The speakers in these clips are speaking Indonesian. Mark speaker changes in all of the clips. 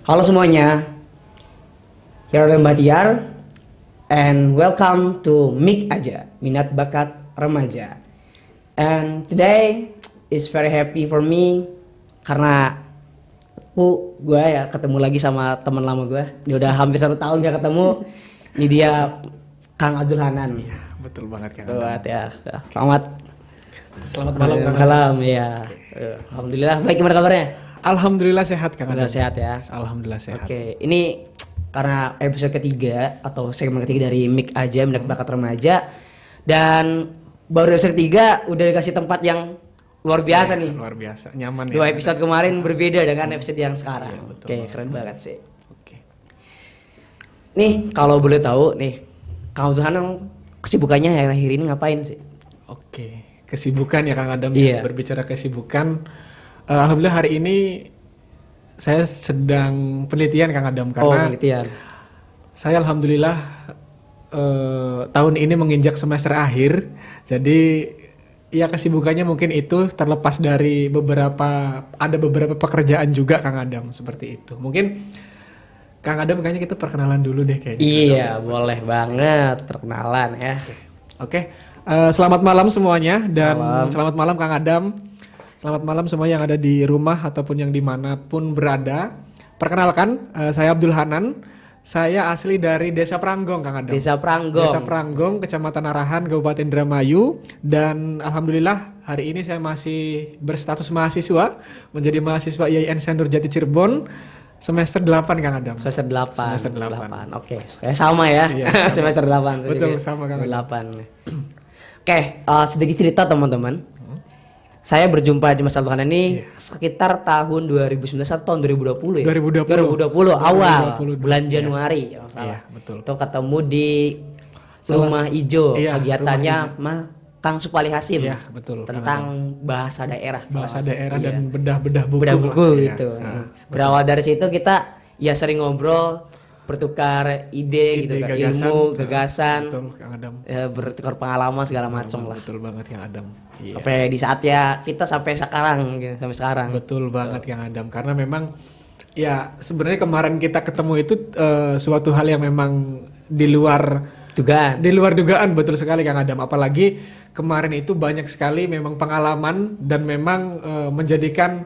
Speaker 1: Halo semuanya, here are Mbatiar and welcome to Mik Aja, Minat Bakat Remaja. And today is very happy for me karena gue ya ketemu lagi sama teman lama gue. Dia udah hampir 1 tahun gak ketemu. Ini dia Kang Abdul Hanan.
Speaker 2: Iya, betul banget Kang
Speaker 1: Buat
Speaker 2: Adam.
Speaker 1: ya. Selamat
Speaker 2: Malam Kang Adam.
Speaker 1: malam ya. Alhamdulillah baik, gimana kabarnya?
Speaker 2: Alhamdulillah sehat Kang Adam.
Speaker 1: Udah sehat ya.
Speaker 2: Alhamdulillah sehat.
Speaker 1: Oke, ini karena episode ketiga atau segmen ketiga dari Mik Aja, Minat Bakat Remaja, dan baru episode 3 udah dikasih tempat yang luar biasa nih.
Speaker 2: Luar biasa, nyaman
Speaker 1: 2
Speaker 2: ya.
Speaker 1: episode kemarin berbeda dengan episode yang sekarang.
Speaker 2: Iya, betul
Speaker 1: Oke,
Speaker 2: banget.
Speaker 1: keren banget sih.
Speaker 2: Oke.
Speaker 1: Nih, kalau boleh tahu nih, Kang Abdul Hanan kesibukannya yang akhir ini ngapain sih?
Speaker 2: Oke, kesibukan ya Kang Adam
Speaker 1: Iya.
Speaker 2: ya. Berbicara kesibukan, alhamdulillah hari ini saya sedang penelitian Kang Adam karena
Speaker 1: Penelitian.
Speaker 2: saya alhamdulillah tahun ini menginjak semester akhir. Jadi ya kesibukannya mungkin itu terlepas dari ada beberapa pekerjaan juga Kang Adam seperti itu. Mungkin Kang Adam kayaknya kita perkenalan dulu deh kayaknya.
Speaker 1: Iya, boleh banget perkenalan ya.
Speaker 2: Oke, selamat malam semuanya dan
Speaker 1: Malam.
Speaker 2: selamat malam Kang Adam. Selamat malam semua yang ada di rumah ataupun yang dimanapun berada. Perkenalkan, saya Abdul Hanan. Saya asli dari Desa Pranggong Kang Adam.
Speaker 1: Desa Pranggong.
Speaker 2: Desa Pranggong, Kecamatan Arahan, Kabupaten Indramayu. Dan alhamdulillah hari ini saya masih berstatus mahasiswa, menjadi mahasiswa IAIN Sendur Jati Cirebon semester 8 Kang Adam.
Speaker 1: Semester 8.
Speaker 2: Semester 8.
Speaker 1: Oke, kayak sama ya.
Speaker 2: Iya, sama.
Speaker 1: Semester 8.
Speaker 2: Betul, sama, Kang.
Speaker 1: 8. Oke, sedikit cerita teman-teman. Saya berjumpa di Mas Abdul Hanan ini sekitar tahun 2019 atau tahun 2020 ya? 2020 awal
Speaker 2: 2020,
Speaker 1: bulan
Speaker 2: iya.
Speaker 1: Januari ya nggak salah.
Speaker 2: Iya, betul.
Speaker 1: Itu ketemu di Rumah Ijo,
Speaker 2: Iya,
Speaker 1: kegiatannya Kang Supali Hasim.
Speaker 2: Iya, betul, Kang
Speaker 1: Tentang bahasa daerah.
Speaker 2: Bahasa
Speaker 1: kalau nggak
Speaker 2: daerah
Speaker 1: salah.
Speaker 2: dan
Speaker 1: Iya.
Speaker 2: bedah-bedah buku.
Speaker 1: Bedah buku
Speaker 2: lah, iya.
Speaker 1: gitu.
Speaker 2: Nah,
Speaker 1: Berawal dari situ kita ya sering ngobrol, bertukar ide gitu kan, ilmu, gagasan,
Speaker 2: Betul, Kang Adam.
Speaker 1: ya, bertukar pengalaman segala macam lah.
Speaker 2: Betul banget Kang Adam. Iya.
Speaker 1: Sampai di saat ya kita sampai sekarang gitu, sampai sekarang.
Speaker 2: Betul banget Kang Adam karena memang ya sebenarnya kemarin kita ketemu itu suatu hal yang memang di luar dugaan, betul sekali Kang Adam. Apalagi kemarin itu banyak sekali memang pengalaman dan memang menjadikan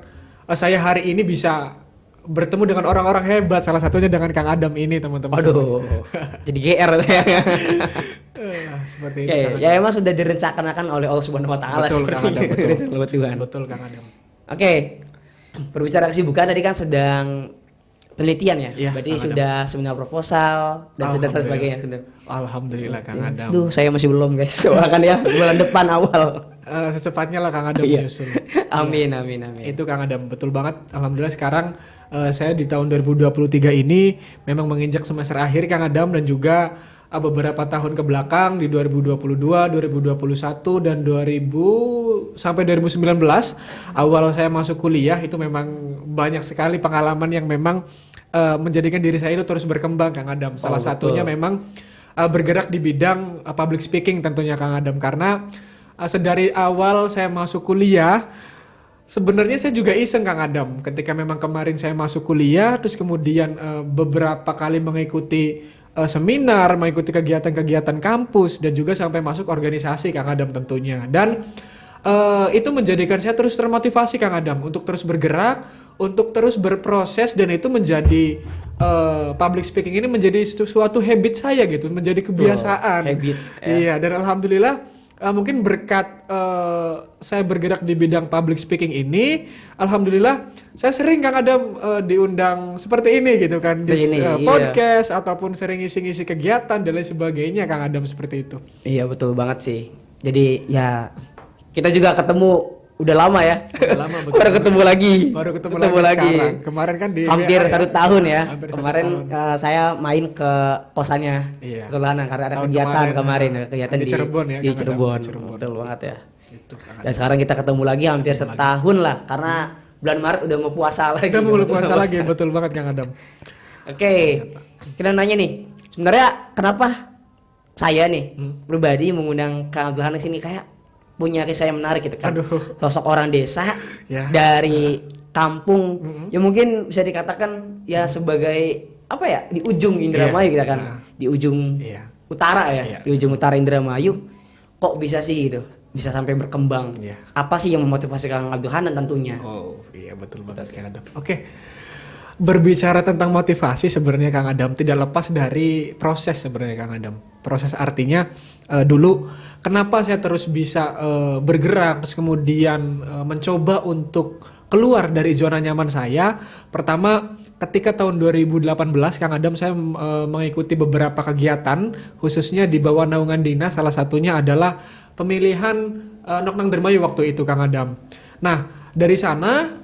Speaker 2: saya hari ini bisa bertemu dengan orang-orang hebat, salah satunya dengan Kang Adam ini teman-teman.
Speaker 1: Aduh, jadi GR ya.
Speaker 2: Seperti
Speaker 1: Oke,
Speaker 2: itu Kang
Speaker 1: ya emang sudah direncanakan oleh Allah Subhanahu Wa Taala
Speaker 2: Betul, Kang Adam, betul.
Speaker 1: Lewat Tuhan.
Speaker 2: Betul Kang Adam.
Speaker 1: Oke, berbicara kesibukan tadi kan sedang penelitian ya,
Speaker 2: Iya,
Speaker 1: berarti
Speaker 2: Kang
Speaker 1: sudah seminar proposal dan sebagainya. Sudah.
Speaker 2: Alhamdulillah Kang Adam.
Speaker 1: Duh, saya masih belum guys. Doakan ya bulan depan awal.
Speaker 2: Secepatnya lah Kang Adam
Speaker 1: Iya.
Speaker 2: menyusul.
Speaker 1: Amin, amin, amin.
Speaker 2: Itu Kang Adam, betul banget. Alhamdulillah sekarang saya di tahun 2023 ini memang menginjak semester akhir Kang Adam dan juga beberapa tahun ke belakang di 2022, 2021 dan 2000 sampai 2019 awal saya masuk kuliah itu memang banyak sekali pengalaman yang memang menjadikan diri saya itu terus berkembang Kang Adam. Salah satunya memang bergerak di bidang public speaking tentunya Kang Adam karena sedari awal saya masuk kuliah sebenarnya saya juga iseng Kang Adam ketika memang kemarin saya masuk kuliah terus kemudian beberapa kali mengikuti seminar, mengikuti kegiatan-kegiatan kampus dan juga sampai masuk organisasi Kang Adam tentunya dan itu menjadikan saya terus termotivasi Kang Adam untuk terus bergerak, untuk terus berproses dan itu menjadi public speaking ini menjadi suatu habit saya gitu, menjadi kebiasaan.
Speaker 1: Habit.
Speaker 2: Iya dan alhamdulillah mungkin berkat saya bergerak di bidang public speaking ini, alhamdulillah saya sering Kang Adam diundang seperti ini gitu kan di podcast ataupun sering ngisi-ngisi kegiatan dan lain sebagainya Kang Adam seperti itu.
Speaker 1: Iya betul banget sih. Jadi ya kita juga ketemu udah lama ya.
Speaker 2: Udah lama betul.
Speaker 1: Baru ketemu lagi.
Speaker 2: Baru ketemu lagi. Sekarang. Kemarin kan di
Speaker 1: hampir 1 tahun ya.
Speaker 2: Hampir
Speaker 1: Kemarin
Speaker 2: 1 tahun.
Speaker 1: Saya main ke kosannya.
Speaker 2: Iya.
Speaker 1: Kebetulan karena ada
Speaker 2: Tahun
Speaker 1: kegiatan
Speaker 2: kemarin,
Speaker 1: ada kegiatan
Speaker 2: di Cirebon ya,
Speaker 1: di
Speaker 2: Kang Adam,
Speaker 1: Cirebon.
Speaker 2: di Cirebon.
Speaker 1: Betul banget ya.
Speaker 2: Itu, Kang
Speaker 1: Dan sekarang kita ketemu lagi hampir setahun lah karena bulan Maret udah mau puasa lagi.
Speaker 2: Udah mulai puasa lagi, betul banget Kang Adam.
Speaker 1: Oke. Kita nanya nih. Sebenarnya kenapa saya nih pribadi mengundang Kang Abdul Hanan sini kayak punya kisah yang menarik gitu kan.
Speaker 2: Aduh.
Speaker 1: Sosok orang desa
Speaker 2: Ya.
Speaker 1: dari kampung, ya mungkin bisa dikatakan ya sebagai apa ya, di ujung Indramayu
Speaker 2: Iya,
Speaker 1: kita kan,
Speaker 2: iya.
Speaker 1: di ujung
Speaker 2: Iya.
Speaker 1: utara ya,
Speaker 2: Iya.
Speaker 1: di ujung utara Indramayu. Kok bisa sih gitu, bisa sampai berkembang?
Speaker 2: Iya.
Speaker 1: Apa sih yang memotivasi Kang Abdul Hanan tentunya?
Speaker 2: Oh iya betul banget Kang Adam. Oke, berbicara tentang motivasi sebenarnya Kang Adam tidak lepas dari proses sebenarnya Kang Adam. Proses artinya dulu kenapa saya terus bisa bergerak terus kemudian mencoba untuk keluar dari zona nyaman saya. Pertama ketika tahun 2018 Kang Adam saya mengikuti beberapa kegiatan khususnya di bawah naungan dinas, salah satunya adalah pemilihan Nok Nang Dermayu waktu itu Kang Adam. Nah dari sana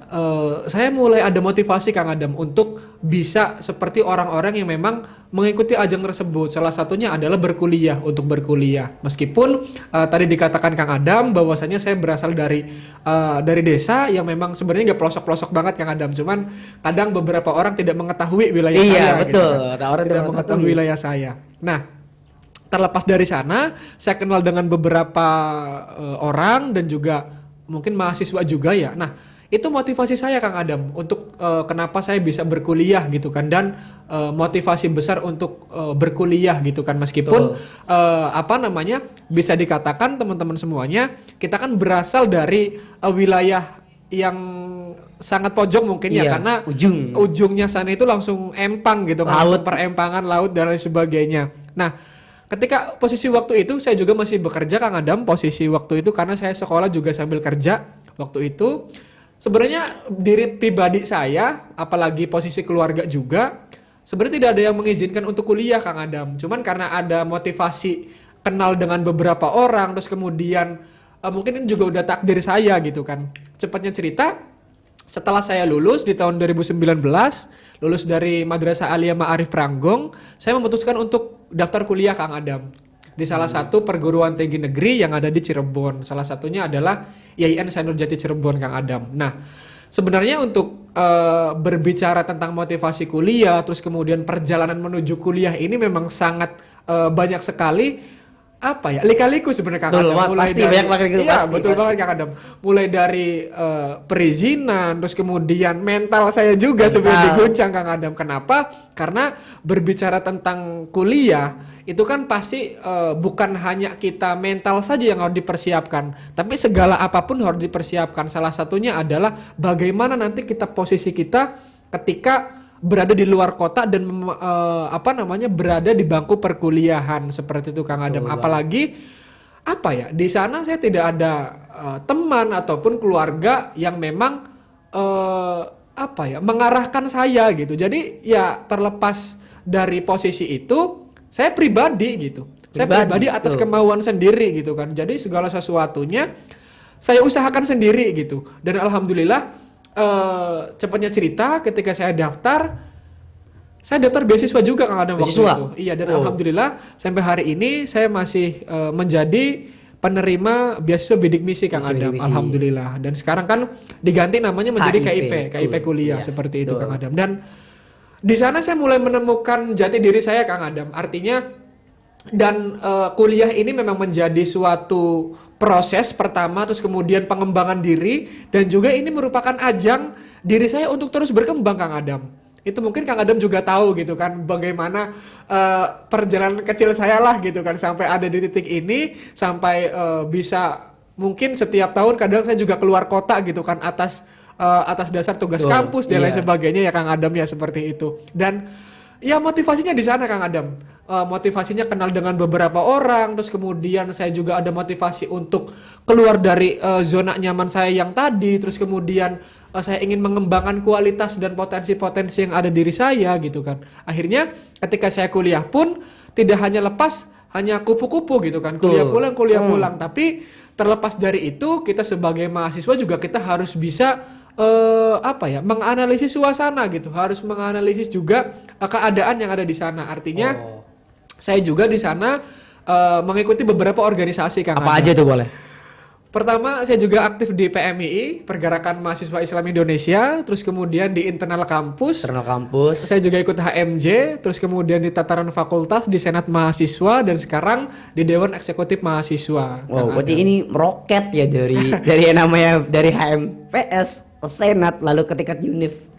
Speaker 2: saya mulai ada motivasi Kang Adam untuk bisa seperti orang-orang yang memang mengikuti ajang tersebut. Salah satunya adalah untuk berkuliah. Meskipun tadi dikatakan Kang Adam bahwasanya saya berasal dari desa yang memang sebenarnya nggak pelosok-pelosok banget Kang Adam. Cuman kadang beberapa orang tidak mengetahui wilayah saya.
Speaker 1: Iya
Speaker 2: gitu
Speaker 1: betul,
Speaker 2: kan.
Speaker 1: orang
Speaker 2: Tidak mengetahui wilayah saya. Nah terlepas dari sana, saya kenal dengan beberapa orang dan juga mungkin mahasiswa juga ya. Nah, itu motivasi saya Kang Adam untuk kenapa saya bisa berkuliah gitu kan, dan motivasi besar untuk berkuliah gitu kan, meskipun bisa dikatakan teman-teman semuanya kita kan berasal dari wilayah yang sangat pojok mungkin ya,
Speaker 1: Iya,
Speaker 2: karena ujungnya sana itu langsung empang gitu, langsung perempangan laut dan lain sebagainya. Nah, ketika posisi waktu itu saya juga masih bekerja Kang Adam, posisi waktu itu karena saya sekolah juga sambil kerja waktu itu. Sebenarnya diri pribadi saya, apalagi posisi keluarga juga, sebenarnya tidak ada yang mengizinkan untuk kuliah Kang Adam. Cuman karena ada motivasi kenal dengan beberapa orang, terus kemudian mungkin ini juga udah takdir saya gitu kan. Cepatnya cerita, setelah saya lulus di tahun 2019, lulus dari Madrasah Aliyah Ma'arif Pranggong, saya memutuskan untuk daftar kuliah Kang Adam di salah satu perguruan tinggi negeri yang ada di Cirebon. Salah satunya adalah IAIN Sanur Jati Cirebon Kang Adam. Nah, sebenarnya untuk berbicara tentang motivasi kuliah, terus kemudian perjalanan menuju kuliah ini memang sangat banyak sekali lika-liku sebenarnya Kang Adam.
Speaker 1: Pasti banyak banget gitu.
Speaker 2: Iya, betul banget Kang Adam. Mulai dari perizinan, terus kemudian mental saya juga sebenarnya diguncang Kang Adam. Kenapa? Karena berbicara tentang kuliah itu kan pasti bukan hanya kita mental saja yang harus dipersiapkan, tapi segala apapun harus dipersiapkan. Salah satunya adalah bagaimana nanti posisi kita ketika berada di luar kota dan berada di bangku perkuliahan seperti itu Kang Adam. Apalagi di sana saya tidak ada teman ataupun keluarga yang memang mengarahkan saya gitu. Jadi ya terlepas dari posisi itu, saya pribadi gitu. Saya pribadi atas kemauan sendiri gitu kan. Jadi segala sesuatunya saya usahakan sendiri gitu. Dan alhamdulillah cepatnya cerita ketika saya daftar beasiswa juga Kang Adam waktu itu. Iya, dan alhamdulillah sampai hari ini saya masih menjadi penerima beasiswa bidik misi Kang Adam. Alhamdulillah. Dan sekarang kan diganti namanya menjadi KIP kuliah seperti itu Kang Adam. Dan di sana saya mulai menemukan jati diri saya Kang Adam. Artinya kuliah ini memang menjadi suatu proses pertama, terus kemudian pengembangan diri, dan juga ini merupakan ajang diri saya untuk terus berkembang Kang Adam. Itu mungkin Kang Adam juga tahu gitu kan bagaimana perjalanan kecil saya lah gitu kan sampai ada di titik ini, sampai bisa mungkin setiap tahun kadang saya juga keluar kota gitu kan atas dasar tugas kampus dan lain sebagainya ya Kang Adam ya, seperti itu. Dan ya motivasinya di sana Kang Adam. Motivasinya kenal dengan beberapa orang, terus kemudian saya juga ada motivasi untuk keluar dari zona nyaman saya yang tadi, terus kemudian saya ingin mengembangkan kualitas dan potensi-potensi yang ada diri saya gitu kan. Akhirnya ketika saya kuliah pun tidak hanya hanya kupu-kupu gitu kan, kuliah pulang, tapi terlepas dari itu kita sebagai mahasiswa juga kita harus bisa menganalisis suasana gitu, harus menganalisis juga keadaan yang ada di sana. Artinya saya juga di sana mengikuti beberapa organisasi Kang.
Speaker 1: Apa aja tuh boleh?
Speaker 2: Pertama, saya juga aktif di PMII, Pergerakan Mahasiswa Islam Indonesia, terus kemudian di internal kampus.
Speaker 1: Internal kampus.
Speaker 2: Saya juga ikut HMJ, terus kemudian di tataran fakultas, di Senat Mahasiswa, dan sekarang di Dewan Eksekutif Mahasiswa.
Speaker 1: Wow, berarti ini meroket ya dari yang namanya dari HMPS ke Senat lalu ke tingkat Univ.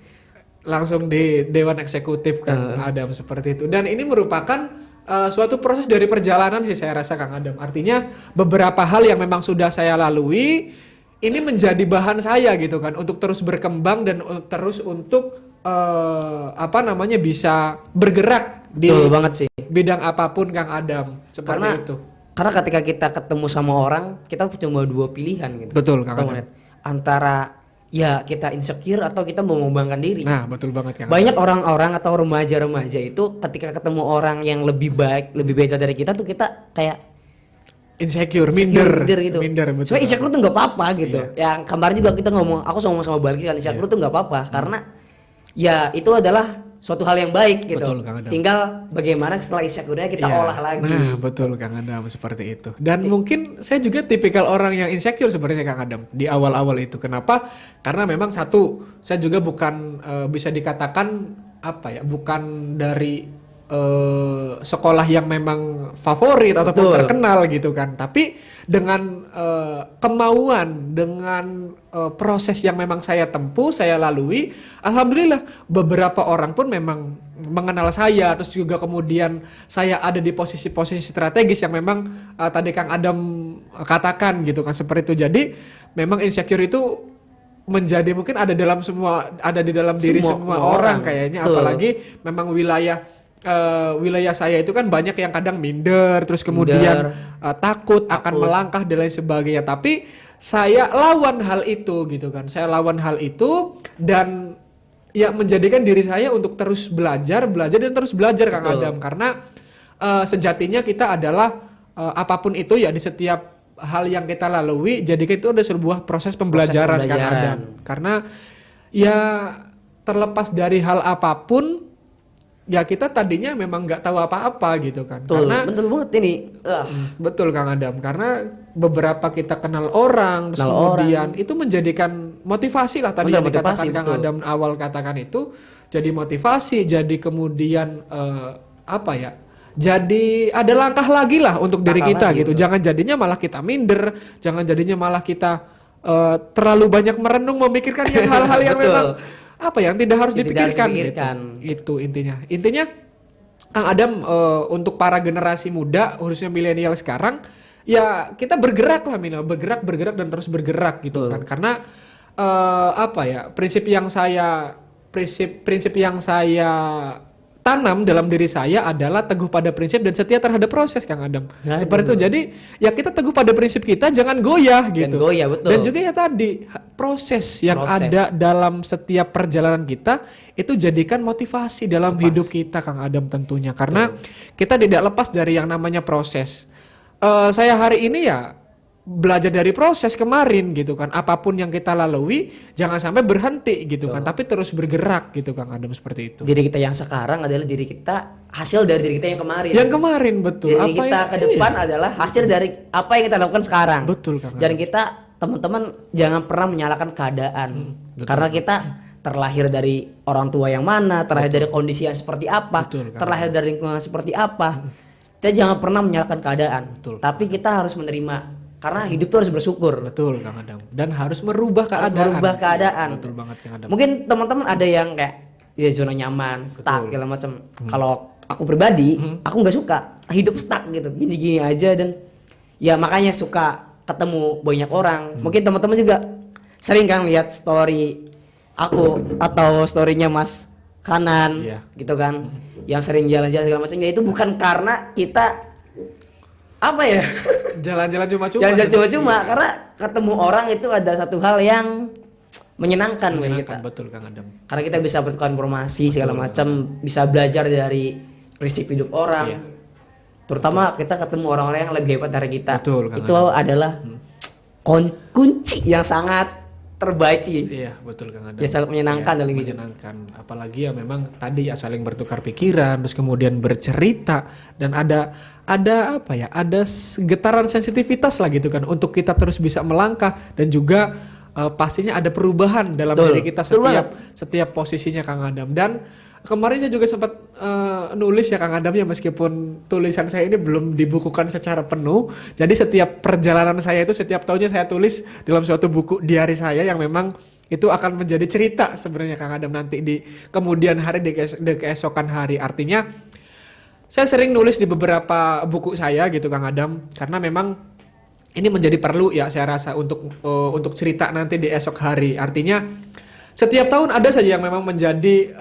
Speaker 2: Langsung di Dewan Eksekutif Kang Adam seperti itu. Dan ini merupakan suatu proses dari perjalanan sih saya rasa Kang Adam. Artinya beberapa hal yang memang sudah saya lalui ini menjadi bahan saya gitu kan untuk terus berkembang dan terus untuk bisa bergerak di
Speaker 1: Betul banget sih.
Speaker 2: bidang apapun Kang Adam seperti itu.
Speaker 1: Karena ketika kita ketemu sama orang, kita cuma dua pilihan gitu.
Speaker 2: Betul Kang Adam.
Speaker 1: Antara ya kita insecure atau kita mau mengembangkan diri.
Speaker 2: Nah, betul banget Kang.
Speaker 1: Banyak orang-orang atau remaja-remaja itu ketika ketemu orang yang lebih baik, lebih beda dari kita tuh kita kayak
Speaker 2: Insecure, minder
Speaker 1: gitu.
Speaker 2: Minder, betul.
Speaker 1: Sebenarnya insecure tuh nggak apa-apa gitu. Yang kemarin juga kita ngomong, aku ngomong sama Balik kan insecure tuh nggak apa-apa karena ya itu adalah suatu hal yang baik gitu.
Speaker 2: Betul, Kang Adam.
Speaker 1: Tinggal bagaimana setelah insecure-nya kita olah lagi.
Speaker 2: Nah, betul Kang Adam seperti itu. Dan mungkin saya juga tipikal orang yang insecure sebenarnya Kang Adam di awal-awal itu. Kenapa? Karena memang satu, saya juga bukan bisa dikatakan bukan dari sekolah yang memang favorit ataupun terkenal gitu kan. Tapi dengan kemauan, dengan proses yang memang saya tempuh, saya lalui, alhamdulillah beberapa orang pun memang mengenal saya, terus juga kemudian saya ada di posisi-posisi strategis yang memang tadi Kang Adam katakan gitu kan seperti itu. Jadi memang insecure itu menjadi mungkin ada di dalam diri semua orang kayaknya. Apalagi memang wilayah saya itu kan banyak yang kadang minder, terus kemudian takut akan melangkah dan lain sebagainya. Tapi saya lawan hal itu gitu kan. Saya lawan hal itu dan ya menjadikan diri saya untuk terus belajar dan terus belajar Kang Adam. Karena sejatinya kita adalah apapun itu ya di setiap hal yang kita lalui, jadikan itu ada sebuah proses pembelajaran Kang Adam. Karena ya terlepas dari hal apapun ya kita tadinya memang nggak tahu apa-apa gitu kan. Karena
Speaker 1: betul banget ini.
Speaker 2: Betul Kang Adam, karena beberapa kita kenal orang, terus kemudian itu menjadikan motivasi lah tadi yang dikatakan Kang Adam awal katakan itu, jadi motivasi, jadi kemudian jadi ada langkah lagi lah untuk diri kita gitu. Jangan jadinya malah kita minder, jangan jadinya malah kita terlalu banyak merenung memikirkan yang hal-hal yang memang yang tidak harus dipikirkan. Gitu. Itu intinya Kang Adam untuk para generasi muda khususnya milenial sekarang ya kita bergerak lah bergerak dan terus bergerak gitu kan. Karena prinsip yang saya tanam dalam diri saya adalah teguh pada prinsip dan setia terhadap proses Kang Adam. Seperti itu. Jadi ya kita teguh pada prinsip kita, jangan goyah gitu.
Speaker 1: Betul.
Speaker 2: Dan juga ya tadi proses yang ada dalam setiap perjalanan kita itu jadikan motivasi dalam hidup kita Kang Adam tentunya. Karena kita tidak lepas dari yang namanya proses. Saya hari ini ya belajar dari proses kemarin gitu kan. Apapun yang kita lalui jangan sampai berhenti gitu kan, tapi terus bergerak gitu Kang Adam seperti itu.
Speaker 1: Diri kita yang sekarang adalah diri kita, hasil dari diri kita yang kemarin.
Speaker 2: Yang kemarin betul.
Speaker 1: Diri kita ke depan adalah hasil dari apa yang kita lakukan sekarang.
Speaker 2: Betul Kang Adam.
Speaker 1: Dan kita teman-teman jangan pernah menyalahkan keadaan. Karena kita terlahir dari orang tua yang mana, terlahir dari kondisi yang seperti apa, terlahir dari lingkungan seperti apa. Kita jangan pernah menyalahkan keadaan. Tapi kita harus menerima. Karena hidup tuh harus bersyukur.
Speaker 2: Betul Kang Adam. Dan harus merubah keadaan. Betul banget Kang Adam.
Speaker 1: Mungkin teman-teman ada yang kayak ya zona nyaman, stuck segala macam. Kalau aku pribadi, aku nggak suka hidup stuck gitu. Gini-gini aja dan ya makanya suka ketemu banyak orang. Mungkin teman-teman juga sering kan lihat story aku atau storynya Mas Kanan gitu kan. Yang sering jalan-jalan segala macam. Ya itu bukan karena kita
Speaker 2: jalan-jalan cuma-cuma.
Speaker 1: Jalan-jalan cuma-cuma karena ketemu orang itu ada satu hal yang menyenangkan bagi kita.
Speaker 2: Betul Kang Adam.
Speaker 1: Karena kita bisa bertukar informasi segala macam, bisa belajar dari prinsip hidup orang. Terutama kita ketemu orang-orang yang lebih hebat dari kita.
Speaker 2: Betul, Kang
Speaker 1: itu adalah kunci yang sangat terbaik sih.
Speaker 2: Iya, betul Kang Adam.
Speaker 1: Ya sangat menyenangkan
Speaker 2: Iya,
Speaker 1: dalam hidup.
Speaker 2: menyenangkan. Apalagi ya memang tadi ya saling bertukar pikiran, terus kemudian bercerita dan ada apa ya? Ada getaran sensitivitas lah gitu kan untuk kita terus bisa melangkah dan juga pastinya ada perubahan dalam
Speaker 1: Betul.
Speaker 2: diri kita
Speaker 1: Betul
Speaker 2: setiap posisinya Kang Adam. Dan kemarin saya juga sempat nulis ya Kang Adam ya, meskipun tulisan saya ini belum dibukukan secara penuh. Jadi setiap perjalanan saya itu setiap tahunnya saya tulis dalam suatu buku diary saya yang memang itu akan menjadi cerita sebenarnya Kang Adam nanti di kemudian hari di keesokan hari. Artinya saya sering nulis di beberapa buku saya gitu Kang Adam karena memang ini menjadi perlu ya saya rasa untuk cerita nanti di esok hari. Artinya setiap tahun ada saja yang memang menjadi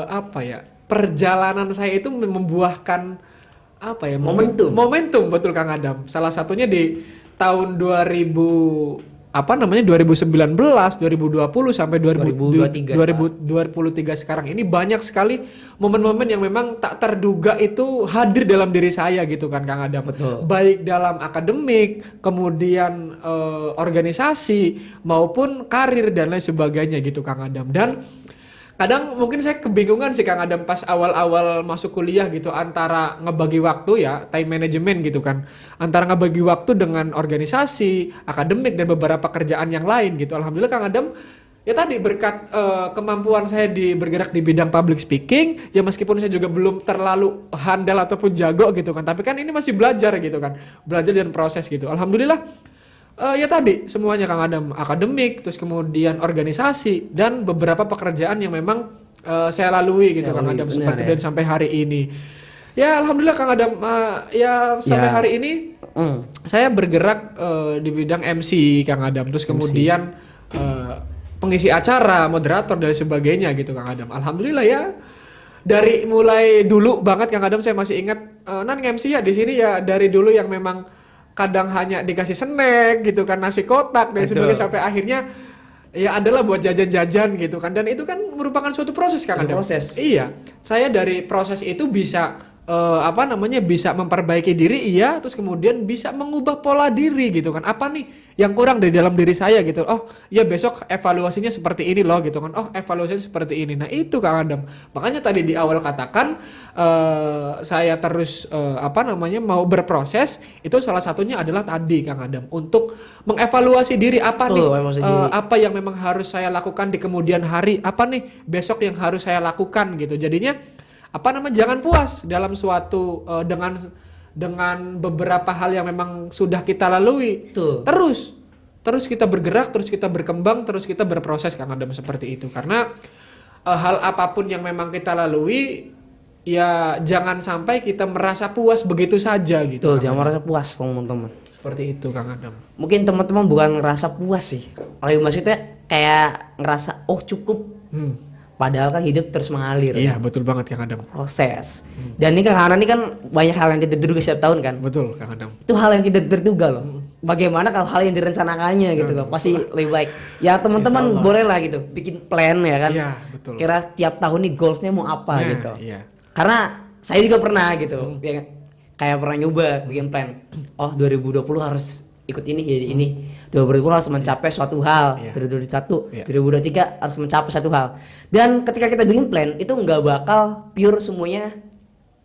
Speaker 2: apa ya, perjalanan saya itu membuahkan apa ya, momentum betul Kang Adam. Salah satunya di tahun 2019, 2020 sampai 2023 sekarang ini banyak sekali momen-momen yang memang tak terduga itu hadir dalam diri saya gitu kan Kang Adam.
Speaker 1: Betul.
Speaker 2: Baik dalam akademik, kemudian organisasi maupun karir dan lain sebagainya gitu Kang Adam. Dan kadang mungkin saya kebingungan sih Kang Adam pas awal-awal masuk kuliah gitu antara ngebagi waktu ya, time management gitu kan. Antara ngebagi waktu dengan organisasi, akademik dan beberapa kerjaan yang lain gitu. Alhamdulillah Kang Adam ya tadi berkat kemampuan saya bergerak di bidang public speaking, ya meskipun saya juga belum terlalu handal ataupun jago gitu kan. Tapi kan ini masih belajar gitu kan. Belajar dan proses gitu. Alhamdulillah ya tadi semuanya Kang Adam, akademik, terus kemudian organisasi dan beberapa pekerjaan yang memang saya lalui gitu Kang Adam seperti dan sampai hari ini. Ya alhamdulillah Kang Adam ya sampai hari ini saya bergerak di bidang MC Kang Adam, terus kemudian pengisi acara, moderator dan sebagainya gitu Kang Adam. Alhamdulillah ya. Dari mulai dulu banget Kang Adam saya masih ingat MC ya di sini ya dari dulu yang memang kadang hanya dikasih snack gitu kan, nasi kotak dan sebagainya sampai akhirnya ya adalah buat jajan-jajan gitu kan, dan itu kan merupakan suatu proses Kang Adam. Iya, saya dari proses itu bisa bisa memperbaiki diri iya, terus kemudian bisa mengubah pola diri gitu kan. Apa nih yang kurang dari dalam diri saya gitu. Oh, ya besok evaluasinya seperti ini loh gitu kan. Oh, evaluasinya seperti ini. Nah, itu Kang Adam. Makanya tadi di awal katakan saya terus mau berproses, itu salah satunya adalah tadi Kang Adam untuk mengevaluasi diri apa apa yang memang harus saya lakukan di kemudian hari, apa nih besok yang harus saya lakukan gitu. Jadinya jangan puas dalam suatu dengan beberapa hal yang memang sudah kita lalui. Terus kita bergerak, terus kita berkembang, terus kita berproses Kang Adam seperti itu. Karena hal apapun yang memang kita lalui ya jangan sampai kita merasa puas begitu saja gitu.
Speaker 1: Jangan merasa puas teman-teman.
Speaker 2: Seperti itu Kang Adam.
Speaker 1: Mungkin teman-teman bukan ngerasa puas sih. Maksudnya kayak ngerasa cukup. Padahal kan hidup terus mengalir.
Speaker 2: Iya, betul banget Kang Adam.
Speaker 1: Proses. Dan ini karena ini kan banyak hal yang tidak terduga setiap tahun kan.
Speaker 2: Betul Kang Adam.
Speaker 1: Itu hal yang tidak terduga loh. Bagaimana kalau hal yang direncanakannya gitu loh. Pasti lebih baik. Ya teman-teman boleh lah gitu bikin plan ya kan.
Speaker 2: Iya, betul.
Speaker 1: Kira tiap tahun nih goalsnya mau apa gitu.
Speaker 2: Iya.
Speaker 1: Karena saya juga pernah gitu. Ya, kayak pernah nyoba bikin plan. 2020 harus ikut ini jadi ini. 2020 harus mencapai suatu hal. 2021, 2023 harus mencapai satu hal. Dan ketika kita bikin plan itu nggak bakal pure semuanya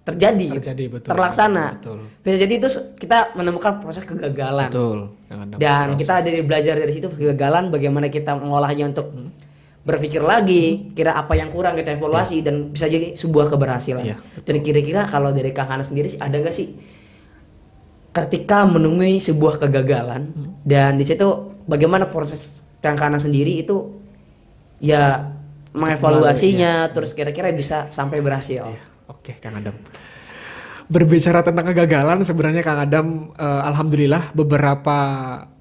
Speaker 1: terjadi betul, terlaksana. Bisa jadi itu kita menemukan proses kegagalan. Dan kita dari belajar dari situ kegagalan, bagaimana kita mengolahnya untuk berpikir lagi, kira apa yang kurang kita evaluasi dan bisa jadi sebuah keberhasilan. Dan kira-kira kalau dari Kang Hana sendiri sih ada nggak sih ketika menemui sebuah kegagalan dan di situ bagaimana proses Kang Hana sendiri itu ya mengevaluasinya terus kira-kira bisa sampai berhasil.
Speaker 2: Oke, Kang Adam. Berbicara tentang kegagalan sebenarnya Kang Adam alhamdulillah beberapa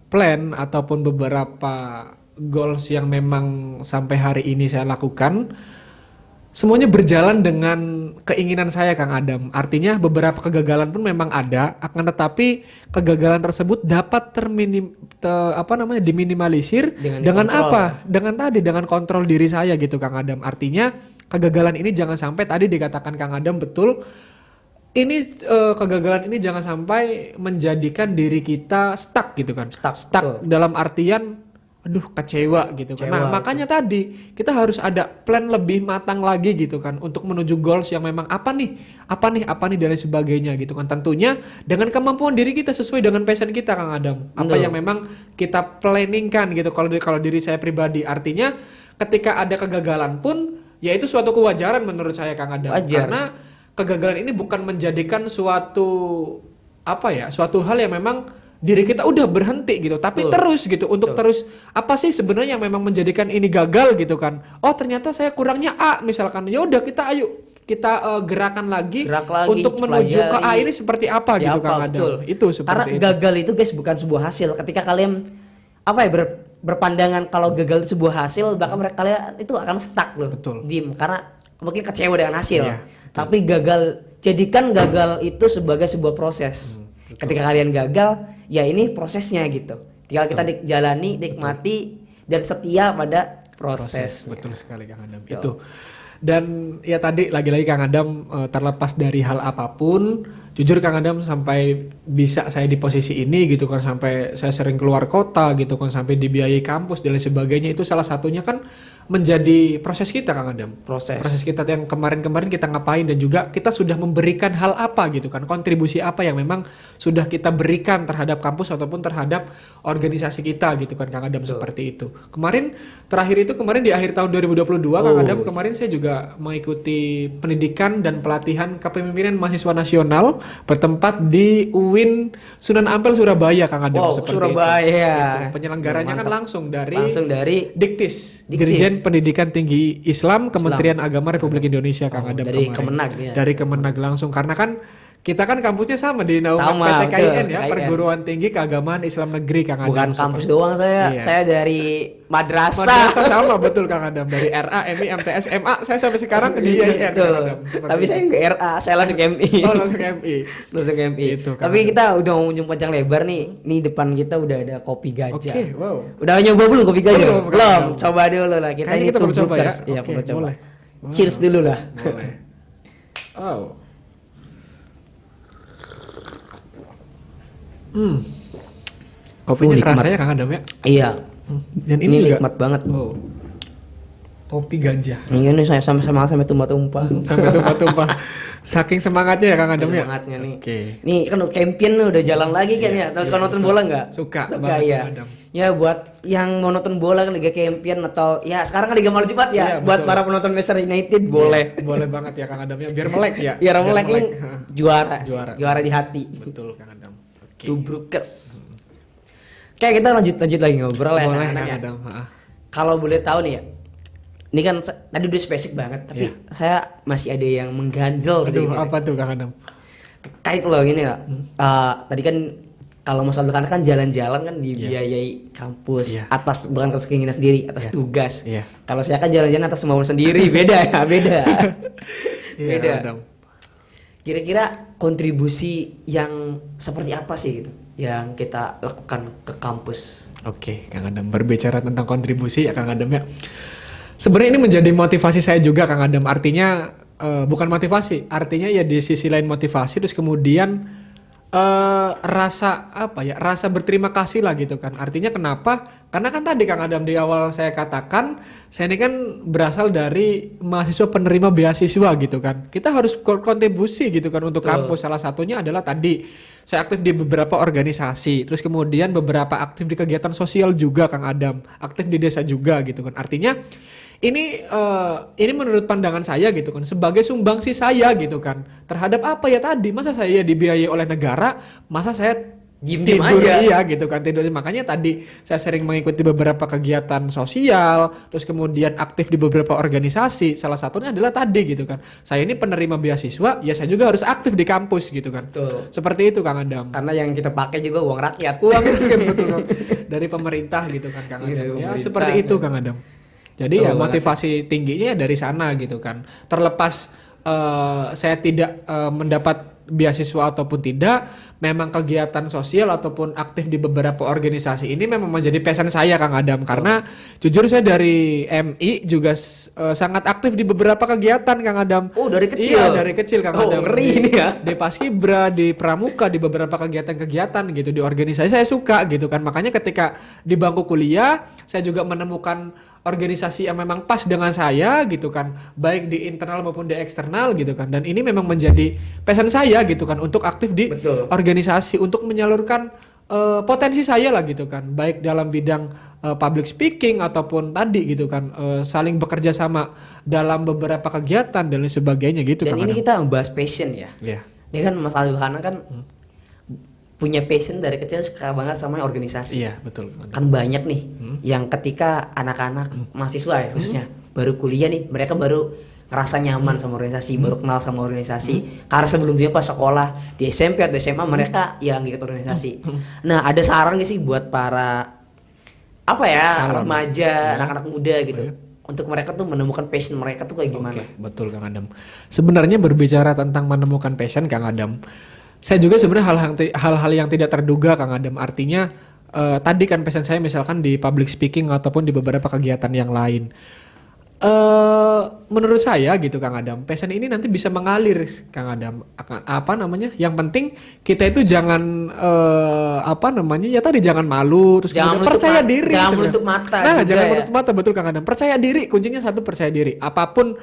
Speaker 2: plan ataupun beberapa goals yang memang sampai hari ini saya lakukan semuanya berjalan dengan keinginan saya Kang Adam. Artinya beberapa kegagalan pun memang ada, akan tetapi kegagalan tersebut dapat diminimalisir dengan apa? Dengan kontrol diri saya gitu Kang Adam. Artinya kegagalan ini jangan sampai tadi dikatakan Kang Adam betul. Ini kegagalan ini jangan sampai menjadikan diri kita stuck gitu kan. Stuck dalam artian aduh kecewa gitu kan. Nah,
Speaker 1: Kecewa,
Speaker 2: makanya tadi kita harus ada plan lebih matang lagi gitu kan untuk menuju goals yang memang apa nih dan lain sebagainya gitu kan. Tentunya dengan kemampuan diri kita sesuai dengan passion kita Kang Adam. Apa
Speaker 1: Betul.
Speaker 2: yang memang kita planningkan gitu. Kalau diri saya pribadi artinya ketika ada kegagalan pun ya itu suatu kewajaran menurut saya Kang Adam.
Speaker 1: Wajar.
Speaker 2: Karena kegagalan ini bukan menjadikan suatu hal yang memang diri kita udah berhenti gitu, tapi
Speaker 1: Betul.
Speaker 2: terus gitu untuk terus apa sih sebenarnya yang memang menjadikan ini gagal gitu kan. Oh, ternyata saya kurangnya A misalkan. Ya udah kita gerakan lagi
Speaker 1: Gerak lagi,
Speaker 2: untuk menuju ke A
Speaker 1: pelajari.
Speaker 2: ini seperti apa gitu
Speaker 1: Siapa,
Speaker 2: Kang Adam.
Speaker 1: betul.
Speaker 2: Itu
Speaker 1: Karena
Speaker 2: seperti itu.
Speaker 1: gagal itu guys bukan sebuah hasil. Ketika kalian berpandangan kalau gagal itu sebuah hasil, bahkan kalian itu akan stuck loh.
Speaker 2: Betul.
Speaker 1: Diem karena mungkin kecewa dengan hasil.
Speaker 2: Iya,
Speaker 1: Tapi jadikan gagal itu sebagai sebuah proses. Ketika kalian gagal, ya ini prosesnya gitu. Tinggal kita jalani, nikmati dan setia pada proses.
Speaker 2: Betul sekali Kang Adam. Itu. Dan ya tadi lagi-lagi Kang Adam terlepas dari hal apapun, jujur Kang Adam sampai bisa saya di posisi ini gitu kan, sampai saya sering keluar kota gitu kan, sampai dibiayai kampus dan lain sebagainya, itu salah satunya kan menjadi proses kita Kang Adam. Proses kita yang kemarin-kemarin kita ngapain dan juga kita sudah memberikan hal apa gitu kan, kontribusi apa yang memang sudah kita berikan terhadap kampus ataupun terhadap organisasi kita gitu kan Kang Adam. Seperti itu. Terakhir di akhir tahun 2022 Kang Adam, kemarin saya juga mengikuti pendidikan dan pelatihan kepemimpinan mahasiswa nasional bertempat di UIN Sunan Ampel Surabaya Kang Adam.
Speaker 1: Wow,
Speaker 2: seperti
Speaker 1: Surabaya.
Speaker 2: Itu. Penyelenggaranya kan langsung dari Diktis.
Speaker 1: Diktis.
Speaker 2: Dirjen Pendidikan Tinggi Islam Kementerian Agama Republik Indonesia Kang Adam.
Speaker 1: Dari
Speaker 2: kemarin.
Speaker 1: Kemenag ya.
Speaker 2: Dari Kemenag langsung, karena kan kita kan kampusnya sama di naungan
Speaker 1: Sama,
Speaker 2: PTKIN
Speaker 1: betul,
Speaker 2: ya,
Speaker 1: PTKIN.
Speaker 2: Perguruan Tinggi Keagamaan Islam Negeri Kang Adam.
Speaker 1: Bukan kampus doang
Speaker 2: Iya.
Speaker 1: saya dari madrasah.
Speaker 2: Madrasah sama betul Kang Adam, dari RA, MI, MTS, MA, saya sampai sekarang di IAIN Kang
Speaker 1: Betul.
Speaker 2: Adam. Seperti
Speaker 1: Tapi
Speaker 2: itu.
Speaker 1: saya ke RA, saya langsung ke MI.
Speaker 2: Oh, langsung ke MI.
Speaker 1: Langsung ke MI.
Speaker 2: Itu, Kang
Speaker 1: Tapi
Speaker 2: Adam.
Speaker 1: kita udah mau ujung panjang lebar nih. Nih depan kita udah ada kopi gajah.
Speaker 2: Oke, wow.
Speaker 1: Udah nyoba belum kopi gajah?
Speaker 2: Belum,
Speaker 1: Belum.
Speaker 2: Kang.
Speaker 1: Coba dulu lah. Kita
Speaker 2: Kayaknya
Speaker 1: ini
Speaker 2: kita perlu coba ya.
Speaker 1: Brookers. Iya,
Speaker 2: Oke,
Speaker 1: perlu coba.
Speaker 2: boleh.
Speaker 1: Cheers dulu lah.
Speaker 2: Boleh. Oh. Kopinya
Speaker 1: nikmat.
Speaker 2: kerasa ya Kang Adam ya.
Speaker 1: Iya.
Speaker 2: Dan
Speaker 1: Ini
Speaker 2: juga
Speaker 1: nikmat banget.
Speaker 2: Oh. Kopi ganja.
Speaker 1: Ini saya sampai tumpah-tumpah.
Speaker 2: Sampai tumpah-tumpah. Saking semangatnya ya Kang Adam ya.
Speaker 1: Semangatnya nih.
Speaker 2: Oke.
Speaker 1: Nih kan champion udah jalan lagi kan ya. Tahu suka nonton bola nggak?
Speaker 2: Suka
Speaker 1: Suka
Speaker 2: banget,
Speaker 1: ya.
Speaker 2: Kang Adam.
Speaker 1: Ya buat yang mau nonton bola kan Liga Champion atau ya sekarang kan Liga Malam Jumat ya.
Speaker 2: Iya,
Speaker 1: Buat
Speaker 2: betul.
Speaker 1: para penonton Manchester United boleh.
Speaker 2: Boleh banget ya Kang Adam ya. Biar melek ya.
Speaker 1: Biar melek ini
Speaker 2: Hah.
Speaker 1: juara, sih.
Speaker 2: Juara.
Speaker 1: Juara di hati.
Speaker 2: Betul Kang Adam. Oke.
Speaker 1: Tubrukers. Kayak kita lanjut lagi ngobrol ya.
Speaker 2: Boleh
Speaker 1: anak-anak
Speaker 2: Kang
Speaker 1: ya.
Speaker 2: Adam.
Speaker 1: Kalau boleh tahu nih ya. Ini kan tadi udah spesifik banget, tapi saya masih ada yang mengganjel
Speaker 2: Aduh,
Speaker 1: sedikit.
Speaker 2: apa tuh Kang Adam?
Speaker 1: Kait loh gini lah. Tadi kan kalau masalah kan jalan-jalan kan dibiayai kampus atas bukan atas keinginan sendiri, atas tugas.
Speaker 2: Iya.
Speaker 1: Kalau saya kan jalan-jalan atas kemauan sendiri, beda ya, beda.
Speaker 2: Iya,
Speaker 1: Beda.
Speaker 2: Kang Adam.
Speaker 1: Kira-kira kontribusi yang seperti apa sih gitu yang kita lakukan ke kampus?
Speaker 2: Oke, Kang Adam, berbicara tentang kontribusi ya Kang Adam ya. Sebenarnya ini menjadi motivasi saya juga Kang Adam. Artinya bukan motivasi, artinya ya di sisi lain motivasi, terus kemudian rasa berterima kasih lah gitu kan. Artinya kenapa? Karena kan tadi Kang Adam di awal saya katakan, saya ini kan berasal dari mahasiswa penerima beasiswa gitu kan. Kita harus kontribusi gitu kan untuk kampus. Salah satunya adalah tadi saya aktif di beberapa organisasi, terus kemudian beberapa aktif di kegiatan sosial juga Kang Adam, aktif di desa juga gitu kan. Artinya ini menurut pandangan saya gitu kan, sebagai sumbangsi saya gitu kan terhadap apa ya tadi, masa saya dibiayai oleh negara, masa saya
Speaker 1: Diem-diem
Speaker 2: tidur
Speaker 1: aja.
Speaker 2: iya gitu kan, tidur. Makanya tadi saya sering mengikuti beberapa kegiatan sosial, terus kemudian aktif di beberapa organisasi. Salah satunya adalah tadi gitu kan, saya ini penerima beasiswa, ya saya juga harus aktif di kampus gitu kan.
Speaker 1: Betul.
Speaker 2: Seperti itu Kang Adam.
Speaker 1: Karena yang kita pakai juga uang rakyat.
Speaker 2: Uang rakyat betul Kang. Dari pemerintah gitu kan Kang
Speaker 1: Iya,
Speaker 2: Adam.
Speaker 1: dari
Speaker 2: Ya
Speaker 1: pemerintah.
Speaker 2: seperti itu Kang Adam. Jadi
Speaker 1: Betul
Speaker 2: ya
Speaker 1: banget.
Speaker 2: motivasi tingginya ya dari sana gitu kan. Terlepas saya tidak mendapat beasiswa ataupun tidak, memang kegiatan sosial ataupun aktif di beberapa organisasi ini memang menjadi passion saya Kang Adam, karena jujur saya dari MI juga sangat aktif di beberapa kegiatan Kang Adam.
Speaker 1: Oh, dari kecil?
Speaker 2: Iya, dari kecil Kang Adam.
Speaker 1: Ngeri ini ya.
Speaker 2: Di Paskibra, di Pramuka, di beberapa kegiatan-kegiatan gitu, di organisasi saya suka gitu kan. Makanya ketika di bangku kuliah saya juga menemukan organisasi yang memang pas dengan saya gitu kan, baik di internal maupun di eksternal gitu kan, dan ini memang menjadi passion saya gitu kan untuk aktif di organisasi untuk menyalurkan potensi saya lah gitu kan, baik dalam bidang public speaking ataupun tadi gitu kan, saling bekerja sama dalam beberapa kegiatan dan lain sebagainya gitu.
Speaker 1: Dan
Speaker 2: kan,
Speaker 1: ini kita membahas passion ya.
Speaker 2: Iya.
Speaker 1: Ini kan Mas Alhana kan punya passion dari kecil, suka banget sama organisasi.
Speaker 2: Iya, betul.
Speaker 1: Kan banyak nih yang ketika anak-anak mahasiswa ya khususnya baru kuliah nih, mereka baru ngerasa nyaman sama organisasi, baru kenal sama organisasi. Karena sebelumnya pas sekolah di SMP atau SMA mereka yang ngikut organisasi. Nah, ada saran gak sih buat para remaja, anak-anak muda gitu, untuk mereka tuh menemukan passion mereka tuh kayak gimana?
Speaker 2: Oke, betul Kang Adam. Sebenarnya berbicara tentang menemukan passion Kang Adam, saya juga sebenarnya hal-hal yang tidak terduga Kang Adam. Artinya tadi kan passion saya misalkan di public speaking ataupun di beberapa kegiatan yang lain. Menurut saya gitu Kang Adam, passion ini nanti bisa mengalir Kang Adam. Yang penting kita itu jangan ya tadi jangan malu, terus
Speaker 1: Jangan
Speaker 2: percaya diri.
Speaker 1: Jangan menutup mata.
Speaker 2: Nah,
Speaker 1: juga
Speaker 2: jangan
Speaker 1: ya.
Speaker 2: menutup mata, betul Kang Adam. Percaya diri, kuncinya satu, percaya diri. Apapun,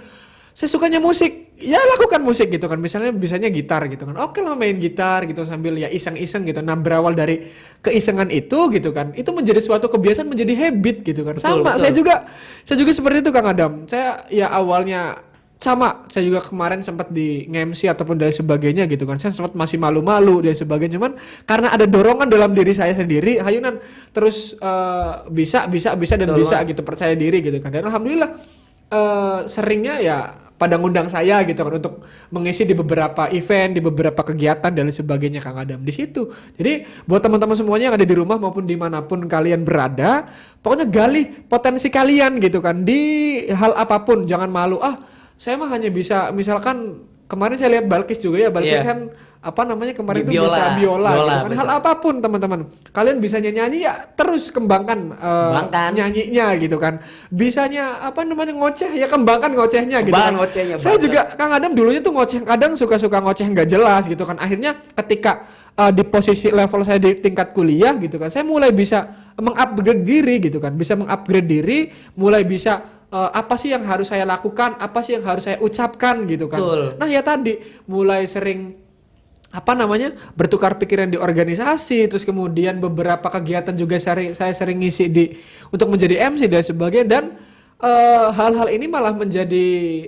Speaker 2: saya sukanya musik, ya lakukan musik gitu kan. Bisanya gitar gitu kan. Oke lah main gitar gitu sambil ya iseng-iseng gitu. Nah, berawal dari keisengan itu gitu kan, itu menjadi suatu kebiasaan, menjadi habit gitu kan. Sama, betul. Saya juga seperti itu Kang Adam. Saya ya awalnya sama, saya juga kemarin sempat di nge-MC ataupun dan sebagainya gitu kan. Saya sempat masih malu-malu dan sebagainya, cuman karena ada dorongan dalam diri saya sendiri, hayunan terus bisa dan betul, bisa gitu, percaya diri gitu kan. Dan alhamdulillah seringnya ya pada ngundang saya gitu kan untuk mengisi di beberapa event, di beberapa kegiatan dan lain sebagainya Kang Adam di situ. Jadi buat teman-teman semuanya yang ada di rumah maupun dimanapun kalian berada, pokoknya gali potensi kalian gitu kan di hal apapun, jangan malu. Saya mah hanya bisa, misalkan kemarin saya lihat Balkis juga ya, Balkis kan kemarin tuh bisa biola gitu kan. Hal apapun teman-teman, kalian bisa nyanyi ya terus kembangkan nyanyinya gitu kan. Bisanya ngoceh ya kembangkan ngocehnya gitu kan. Saya juga Kang Adam dulunya tuh ngoceh, kadang suka ngoceh nggak jelas gitu kan. Akhirnya ketika di posisi level saya di tingkat kuliah gitu kan, saya mulai bisa mengupgrade diri gitu kan, mulai bisa apa sih yang harus saya lakukan, apa sih yang harus saya ucapkan gitu kan. Betul. Nah ya tadi mulai sering bertukar pikiran di organisasi, terus kemudian beberapa kegiatan juga saya sering ngisi untuk menjadi MC dan sebagainya, dan hal-hal ini malah menjadi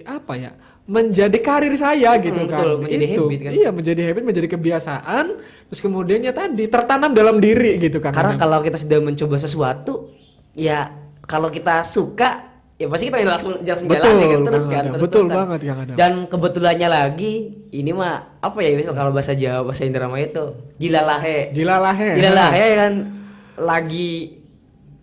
Speaker 2: karir saya gitu kan.
Speaker 1: Betul, menjadi habit kan.
Speaker 2: Iya, menjadi habit, menjadi kebiasaan, terus kemudian ya tadi tertanam dalam diri gitu kan.
Speaker 1: Karena kalau kita sudah mencoba sesuatu, ya kalau kita suka ya pasti kita langsung jalannya kan, terus kan terus.
Speaker 2: Betul banget Kang Adam.
Speaker 1: Dan kebetulannya lagi ini mah misal kalau bahasa Jawa, bahasa Indramayu itu gila lahe kan, lagi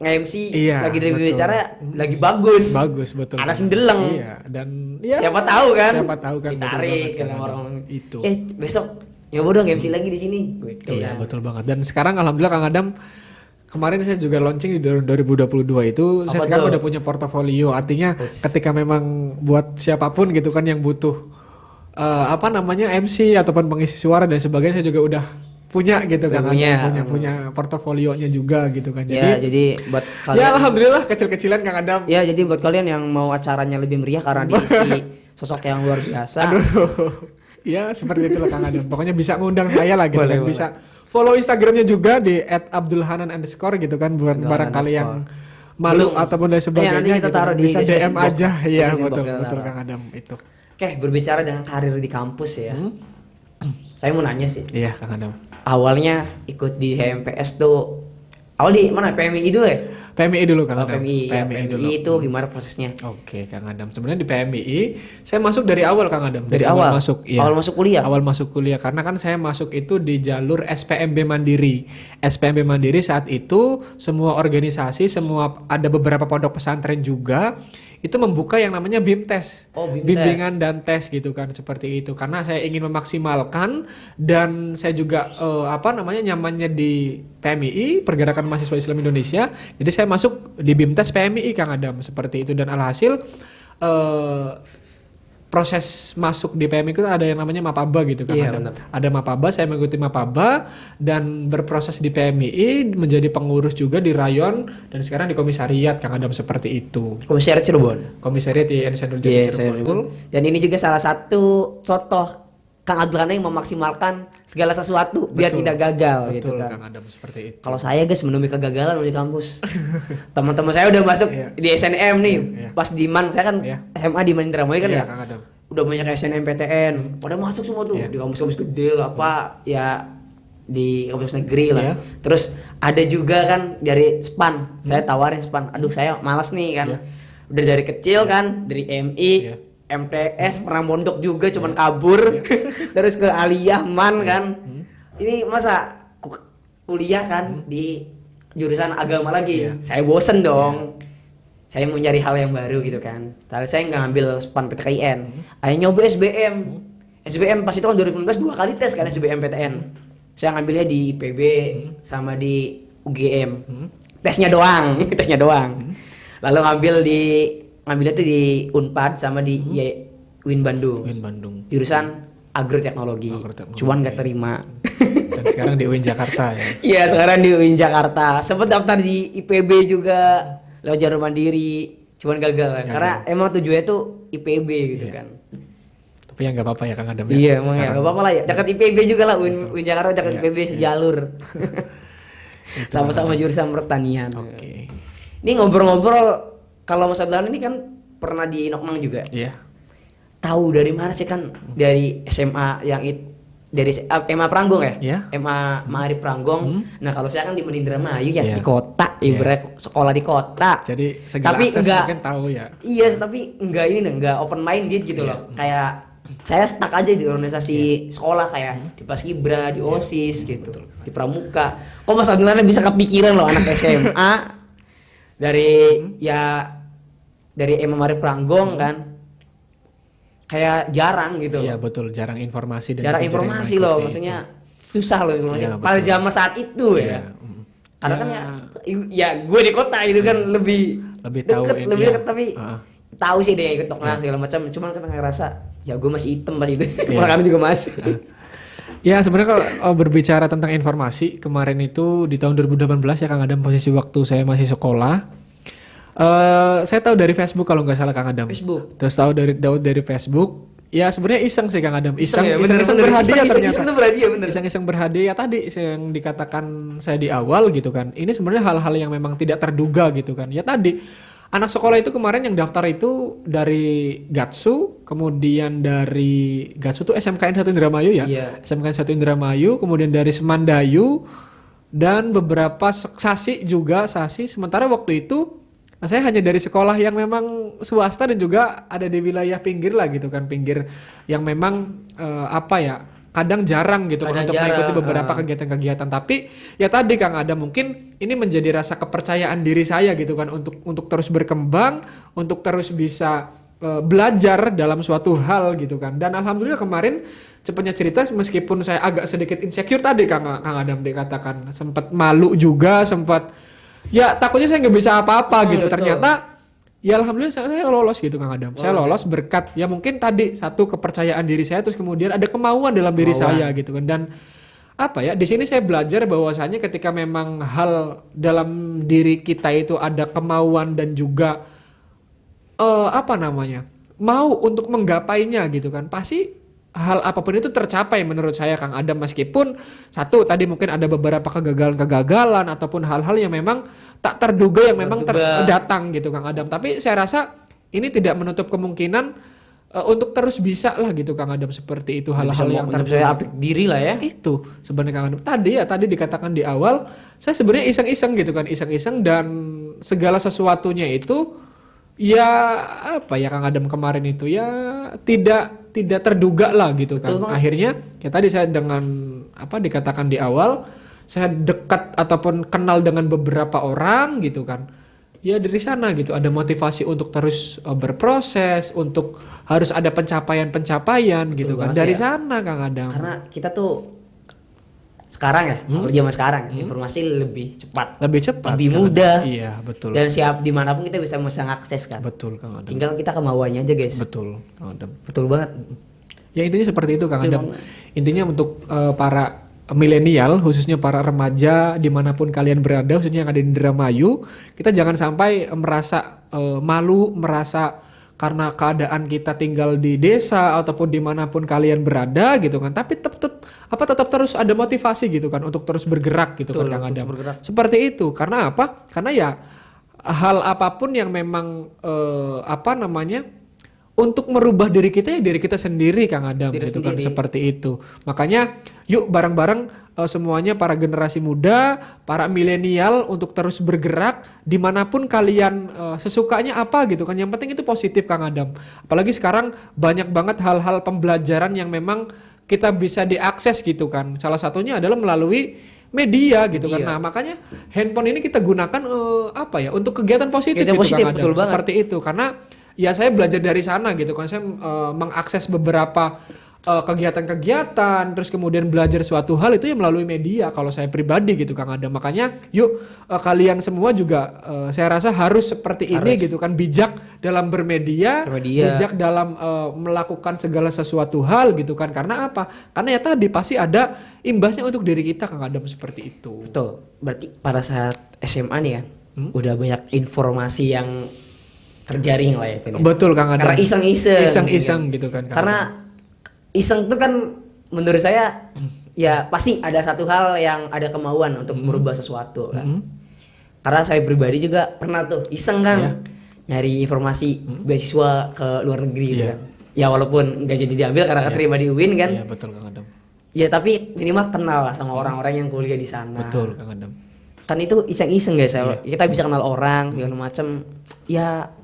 Speaker 1: nge-MC, lagi dari bicara lagi bagus betul. Ada sindeleng.
Speaker 2: Iya, dan ya,
Speaker 1: siapa tahu kan
Speaker 2: ditarik
Speaker 1: kan orang
Speaker 2: itu.
Speaker 1: Besok nyoba dong MC lagi di sini gitu.
Speaker 2: Iya, betul banget. Dan sekarang alhamdulillah Kang Adam, kemarin saya juga launching di 2022 itu. Saya sekarang udah punya portofolio. Artinya ketika memang buat siapapun gitu kan yang butuh MC ataupun pengisi suara dan sebagainya, saya juga udah punya gitu kan. Punya portofolionya juga gitu kan.
Speaker 1: Jadi buat kalian,
Speaker 2: ya alhamdulillah kecil-kecilan Kang Adam.
Speaker 1: Ya jadi buat kalian yang mau acaranya lebih meriah karena diisi sosok yang luar biasa.
Speaker 2: Ya seperti itulah Kang Adam. Pokoknya bisa ngundang saya lah gitu kan. Bisa follow Instagramnya juga di @abdulhanan_ gitu kan, buat barangkali yang malu ataupun dan sebagainya.
Speaker 1: Nanti kita taruh di
Speaker 2: bisa DM aja ya, betul Kang Adam itu.
Speaker 1: Oke, berbicara dengan karir di kampus ya. Saya mau nanya sih.
Speaker 2: Iya Kang Adam.
Speaker 1: Awalnya ikut di HMPS tuh awal di mana? PMI dulu ya?
Speaker 2: PMI dulu Kang Adam.
Speaker 1: PMI dulu. Itu gimana prosesnya?
Speaker 2: Oke Kang Adam. Sebenarnya di PMI saya masuk dari awal Kang Adam.
Speaker 1: Dari awal masuk. Iya. Awal masuk kuliah.
Speaker 2: Awal masuk kuliah karena kan saya masuk itu di jalur SPMB Mandiri. SPMB Mandiri saat itu semua organisasi, ada beberapa pondok pesantren juga itu membuka yang namanya BIMTes.
Speaker 1: Oh, BIMTes.
Speaker 2: Bimbingan dan tes gitu kan, seperti itu. Karena saya ingin memaksimalkan dan saya juga nyamannya di PMII, Pergerakan Mahasiswa Islam Indonesia. Jadi saya masuk di BIMTes PMII Kang Adam, seperti itu. Dan alhasil proses masuk di PMI itu ada yang namanya Mapaba gitu kan.
Speaker 1: Iya,
Speaker 2: Ada Mapaba, saya mengikuti Mapaba dan berproses di PMII, menjadi pengurus juga di rayon dan sekarang di komisariat Kang Adam, seperti itu.
Speaker 1: Komisariat Cirebon.
Speaker 2: Komisariat di Senul Jati Cirebon.
Speaker 1: Dan ini juga salah satu contoh Kang Abdul Ghani yang memaksimalkan segala sesuatu biar tidak gagal.
Speaker 2: Betul,
Speaker 1: gitu kan.
Speaker 2: Kang Adam, seperti itu.
Speaker 1: Kalau saya guys menemui kegagalan di kampus. Teman-teman saya udah masuk di SNM nih. Pas di Man, saya kan SMA di Man Indramayu kan ya.
Speaker 2: Kang Adam.
Speaker 1: Udah banyak SNMPTN. Pada masuk semua tuh di kampus-kampus gede lah apa ya, di kampus negeri lah. Terus ada juga kan dari SPAN. Saya tawarin SPAN. Aduh, saya malas nih kan. Udah dari kecil kan, dari MI, MTS pernah mondok juga cuman kabur. Terus ke Aliyah Man kan. Ini masa kuliah kan di jurusan agama lagi. Saya bosen dong. Saya mau nyari hal yang baru gitu kan. Tapi saya nggak ngambil SPAN PTKIN. Ayo nyoba SBM. SBM pas itu kan 2015 2 kali tes kan SBM PTN. Saya ngambilnya di IPB sama di UGM. Tesnya doang. Lalu ngambilnya tuh di Unpad sama di UIN Bandung. Jurusan agroteknologi. Cuman nggak terima.
Speaker 2: Dan sekarang di UIN Jakarta ya.
Speaker 1: Iya, sekarang di UIN Jakarta. Sempet daftar di IPB juga lewat jalur mandiri, cuman gagal kan. Karena emang tujuannya tuh IPB gitu kan.
Speaker 2: Tapi ya nggak apa-apa ya Kang Adam ya.
Speaker 1: Iya, emang ya nggak apa-apa lah ya. Dekat IPB juga lah, UIN Jakarta dekat IPB sejalur. Sama-sama jurusan pertanian.
Speaker 2: Oke.
Speaker 1: Ini ngobrol-ngobrol, kalau Mas Adlan ini kan pernah di Nokmang juga.
Speaker 2: Iya.
Speaker 1: Tahu dari mana sih kan? Dari SMA yang dari MA Pranggong ya?
Speaker 2: Iya.
Speaker 1: MA Ma'arif Pranggong. Nah, kalau saya kan di Indramayu ya, di kota, ibarat sekolah di kota.
Speaker 2: Jadi segala
Speaker 1: tapi
Speaker 2: akses
Speaker 1: enggak,
Speaker 2: mungkin tahu ya.
Speaker 1: Iya, tapi enggak open minded gitu loh. Kayak saya stuck aja di organisasi sekolah kayak di Paskibra, di OSIS gitu, di Pramuka. Kok Mas Adlan bisa kepikiran loh anak SMA dari MA Ma'arif Pranggong kan? Kayak jarang gitu.
Speaker 2: Iya betul, jarang informasi dan
Speaker 1: jarang informasi loh, maksudnya susah loh informasi pada zaman saat itu ya. Karena kan ya gue di kota itu kan lebih
Speaker 2: tahu
Speaker 1: deket, lebih deket, tapi tahu sih dia ikut Nokmang segala macam. Cuman kan ngerasa ya gue masih hitam pas itu, kami juga masih.
Speaker 2: Ya sebenarnya kalau berbicara tentang informasi, kemarin itu di tahun 2018 ya Kang Adam, posisi waktu saya masih sekolah. Saya tahu dari Facebook kalau nggak salah Kang Adam.
Speaker 1: Facebook.
Speaker 2: Terus tahu dari Facebook. Ya sebenarnya iseng sih Kang Adam. Iseng
Speaker 1: berhadiah ternyata.
Speaker 2: Iseng berhadiah tadi yang dikatakan saya di awal gitu kan. Ini sebenarnya hal-hal yang memang tidak terduga gitu kan. Ya tadi anak sekolah itu kemarin yang daftar itu dari Gatsu, kemudian dari Gatsu tuh SMKN 1 Indramayu ya.
Speaker 1: Iya.
Speaker 2: SMKN 1 Indramayu, kemudian dari Semandayu dan beberapa Sasi. Sementara waktu itu saya hanya dari sekolah yang memang swasta dan juga ada di wilayah pinggir lah gitu kan, pinggir yang memang kadang jarang gitu kan untuk mengikuti beberapa kegiatan-kegiatan. Tapi ya tadi Kang ada mungkin ini menjadi rasa kepercayaan diri saya gitu kan untuk terus berkembang, untuk terus bisa belajar dalam suatu hal gitu kan. Dan alhamdulillah kemarin cepatnya cerita, meskipun saya agak sedikit insecure tadi Kang Adam dikatakan, sempat malu juga, sempat ya takutnya saya nggak bisa apa-apa gitu.
Speaker 1: Betul.
Speaker 2: Ternyata ya alhamdulillah saya lolos gitu Kang Adam. Saya lolos berkat ya mungkin tadi satu kepercayaan diri saya, terus kemudian ada kemauan dalam diri saya gitu kan. Dan di sini saya belajar bahwasanya ketika memang hal dalam diri kita itu ada kemauan dan juga mau untuk menggapainya gitu kan, pasti hal apapun itu tercapai menurut saya Kang Adam. Meskipun satu tadi mungkin ada beberapa kegagalan ataupun hal-hal yang memang tak terduga yang memang datang gitu Kang Adam. Tapi saya rasa ini tidak menutup kemungkinan untuk terus bisa lah gitu Kang Adam, seperti itu hal-hal yang
Speaker 1: saya update diri lah ya.
Speaker 2: Itu sebenarnya Kang Adam. Tadi dikatakan di awal saya sebenarnya iseng-iseng gitu kan, iseng-iseng, dan segala sesuatunya itu ya Kang Adam kemarin itu ya tidak terduga lah gitu kan. Betul, akhirnya ya tadi saya dengan dikatakan di awal, saya dekat ataupun kenal dengan beberapa orang gitu kan. ya dari sana gitu, ada motivasi untuk terus berproses, untuk harus ada pencapaian-pencapaian gitu kan.
Speaker 1: banget
Speaker 2: Dari
Speaker 1: sih ya.
Speaker 2: sana Kang Adam.
Speaker 1: Karena kita tuh sekarang ya, apalagi zaman sekarang, informasi lebih cepat,
Speaker 2: Lebih cepat,
Speaker 1: lebih
Speaker 2: Kang
Speaker 1: mudah,
Speaker 2: Adam. Iya, betul.
Speaker 1: dan siap dimanapun kita bisa mengakses kan.
Speaker 2: Betul Kang Adam.
Speaker 1: Tinggal kita kemauannya aja guys.
Speaker 2: Betul Kang Adam.
Speaker 1: Betul banget.
Speaker 2: Ya intinya seperti itu Kang
Speaker 1: Betul
Speaker 2: Adam. Intinya untuk para milenial, khususnya para remaja dimanapun kalian berada, khususnya yang ada di Indramayu, kita jangan sampai merasa malu, merasa karena keadaan kita tinggal di desa ataupun dimanapun kalian berada gitu kan. Tapi tetap terus ada motivasi gitu kan untuk terus bergerak gitu.
Speaker 1: Betul,
Speaker 2: kan Kang Adam.
Speaker 1: bergerak.
Speaker 2: Seperti itu. Karena apa? Karena ya hal apapun yang memang untuk merubah diri kita ya diri kita sendiri Kang Adam
Speaker 1: Diri
Speaker 2: gitu kan,
Speaker 1: sendiri.
Speaker 2: seperti itu. Makanya yuk bareng-bareng semuanya para generasi muda, para milenial untuk terus bergerak dimanapun kalian sesukanya apa gitu kan. Yang penting itu positif Kang Adam. Apalagi sekarang banyak banget hal-hal pembelajaran yang memang kita bisa diakses gitu kan. Salah satunya adalah melalui media gitu kan. Nah, makanya handphone ini kita gunakan untuk kegiatan positif
Speaker 1: Kegiatan
Speaker 2: gitu
Speaker 1: positif,
Speaker 2: Kang Adam.
Speaker 1: betul banget.
Speaker 2: Seperti itu karena ya saya belajar dari sana gitu kan. Saya mengakses beberapa kegiatan-kegiatan, terus kemudian belajar suatu hal itu ya melalui media kalau saya pribadi gitu Kang Adam. Makanya yuk kalian semua juga saya rasa harus seperti ini gitu kan, bijak dalam bermedia, bijak dalam melakukan segala sesuatu hal gitu kan. Karena apa? Karena ya tadi pasti ada imbasnya untuk diri kita Kang Adam, seperti itu.
Speaker 1: Betul. Berarti pada saat SMA nih ya, udah banyak informasi yang terjaring lah ya.
Speaker 2: Betul Kang Adam.
Speaker 1: Karena
Speaker 2: iseng-iseng gitu kan. Kang
Speaker 1: Karena iseng tuh kan menurut saya ya pasti ada satu hal yang ada kemauan untuk merubah sesuatu kan. Karena saya pribadi juga pernah tuh iseng kan nyari informasi beasiswa ke luar negeri gitu kan. Ya walaupun nggak jadi diambil karena keterima di UIN kan.
Speaker 2: Iya betul Kang Adam.
Speaker 1: Ya tapi minimal kenal lah sama orang-orang yang kuliah di sana.
Speaker 2: Betul Kang Adam.
Speaker 1: Kan itu iseng-iseng guys, kita bisa kenal orang segala macam. Ya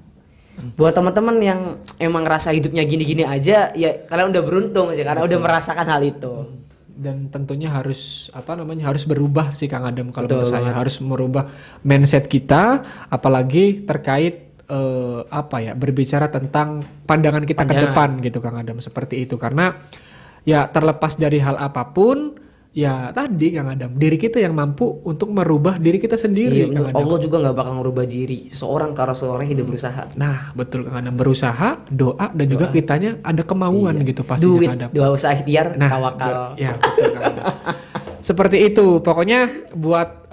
Speaker 1: buat teman-teman yang emang ngerasa hidupnya gini-gini aja, ya kalian udah beruntung sih karena udah merasakan hal itu.
Speaker 2: Dan tentunya harus harus berubah sih Kang Adam kalau menurut saya, harus merubah mindset kita, apalagi terkait berbicara tentang pandangan kita ke depan gitu Kang Adam, seperti itu. Karena ya terlepas dari hal apapun, ya tadi Kang Adam, diri kita yang mampu untuk merubah diri kita sendiri.
Speaker 1: Kang Adam. Allah juga nggak bakal merubah diri seseorang karena seseorang hidup berusaha.
Speaker 2: Nah betul Kang Adam, berusaha, doa dan juga kitanya ada kemauan gitu pasti Kang Adam.
Speaker 1: Doa usaha ikhtiar, tawakal.
Speaker 2: Ya betul Kang Adam. Seperti itu, pokoknya buat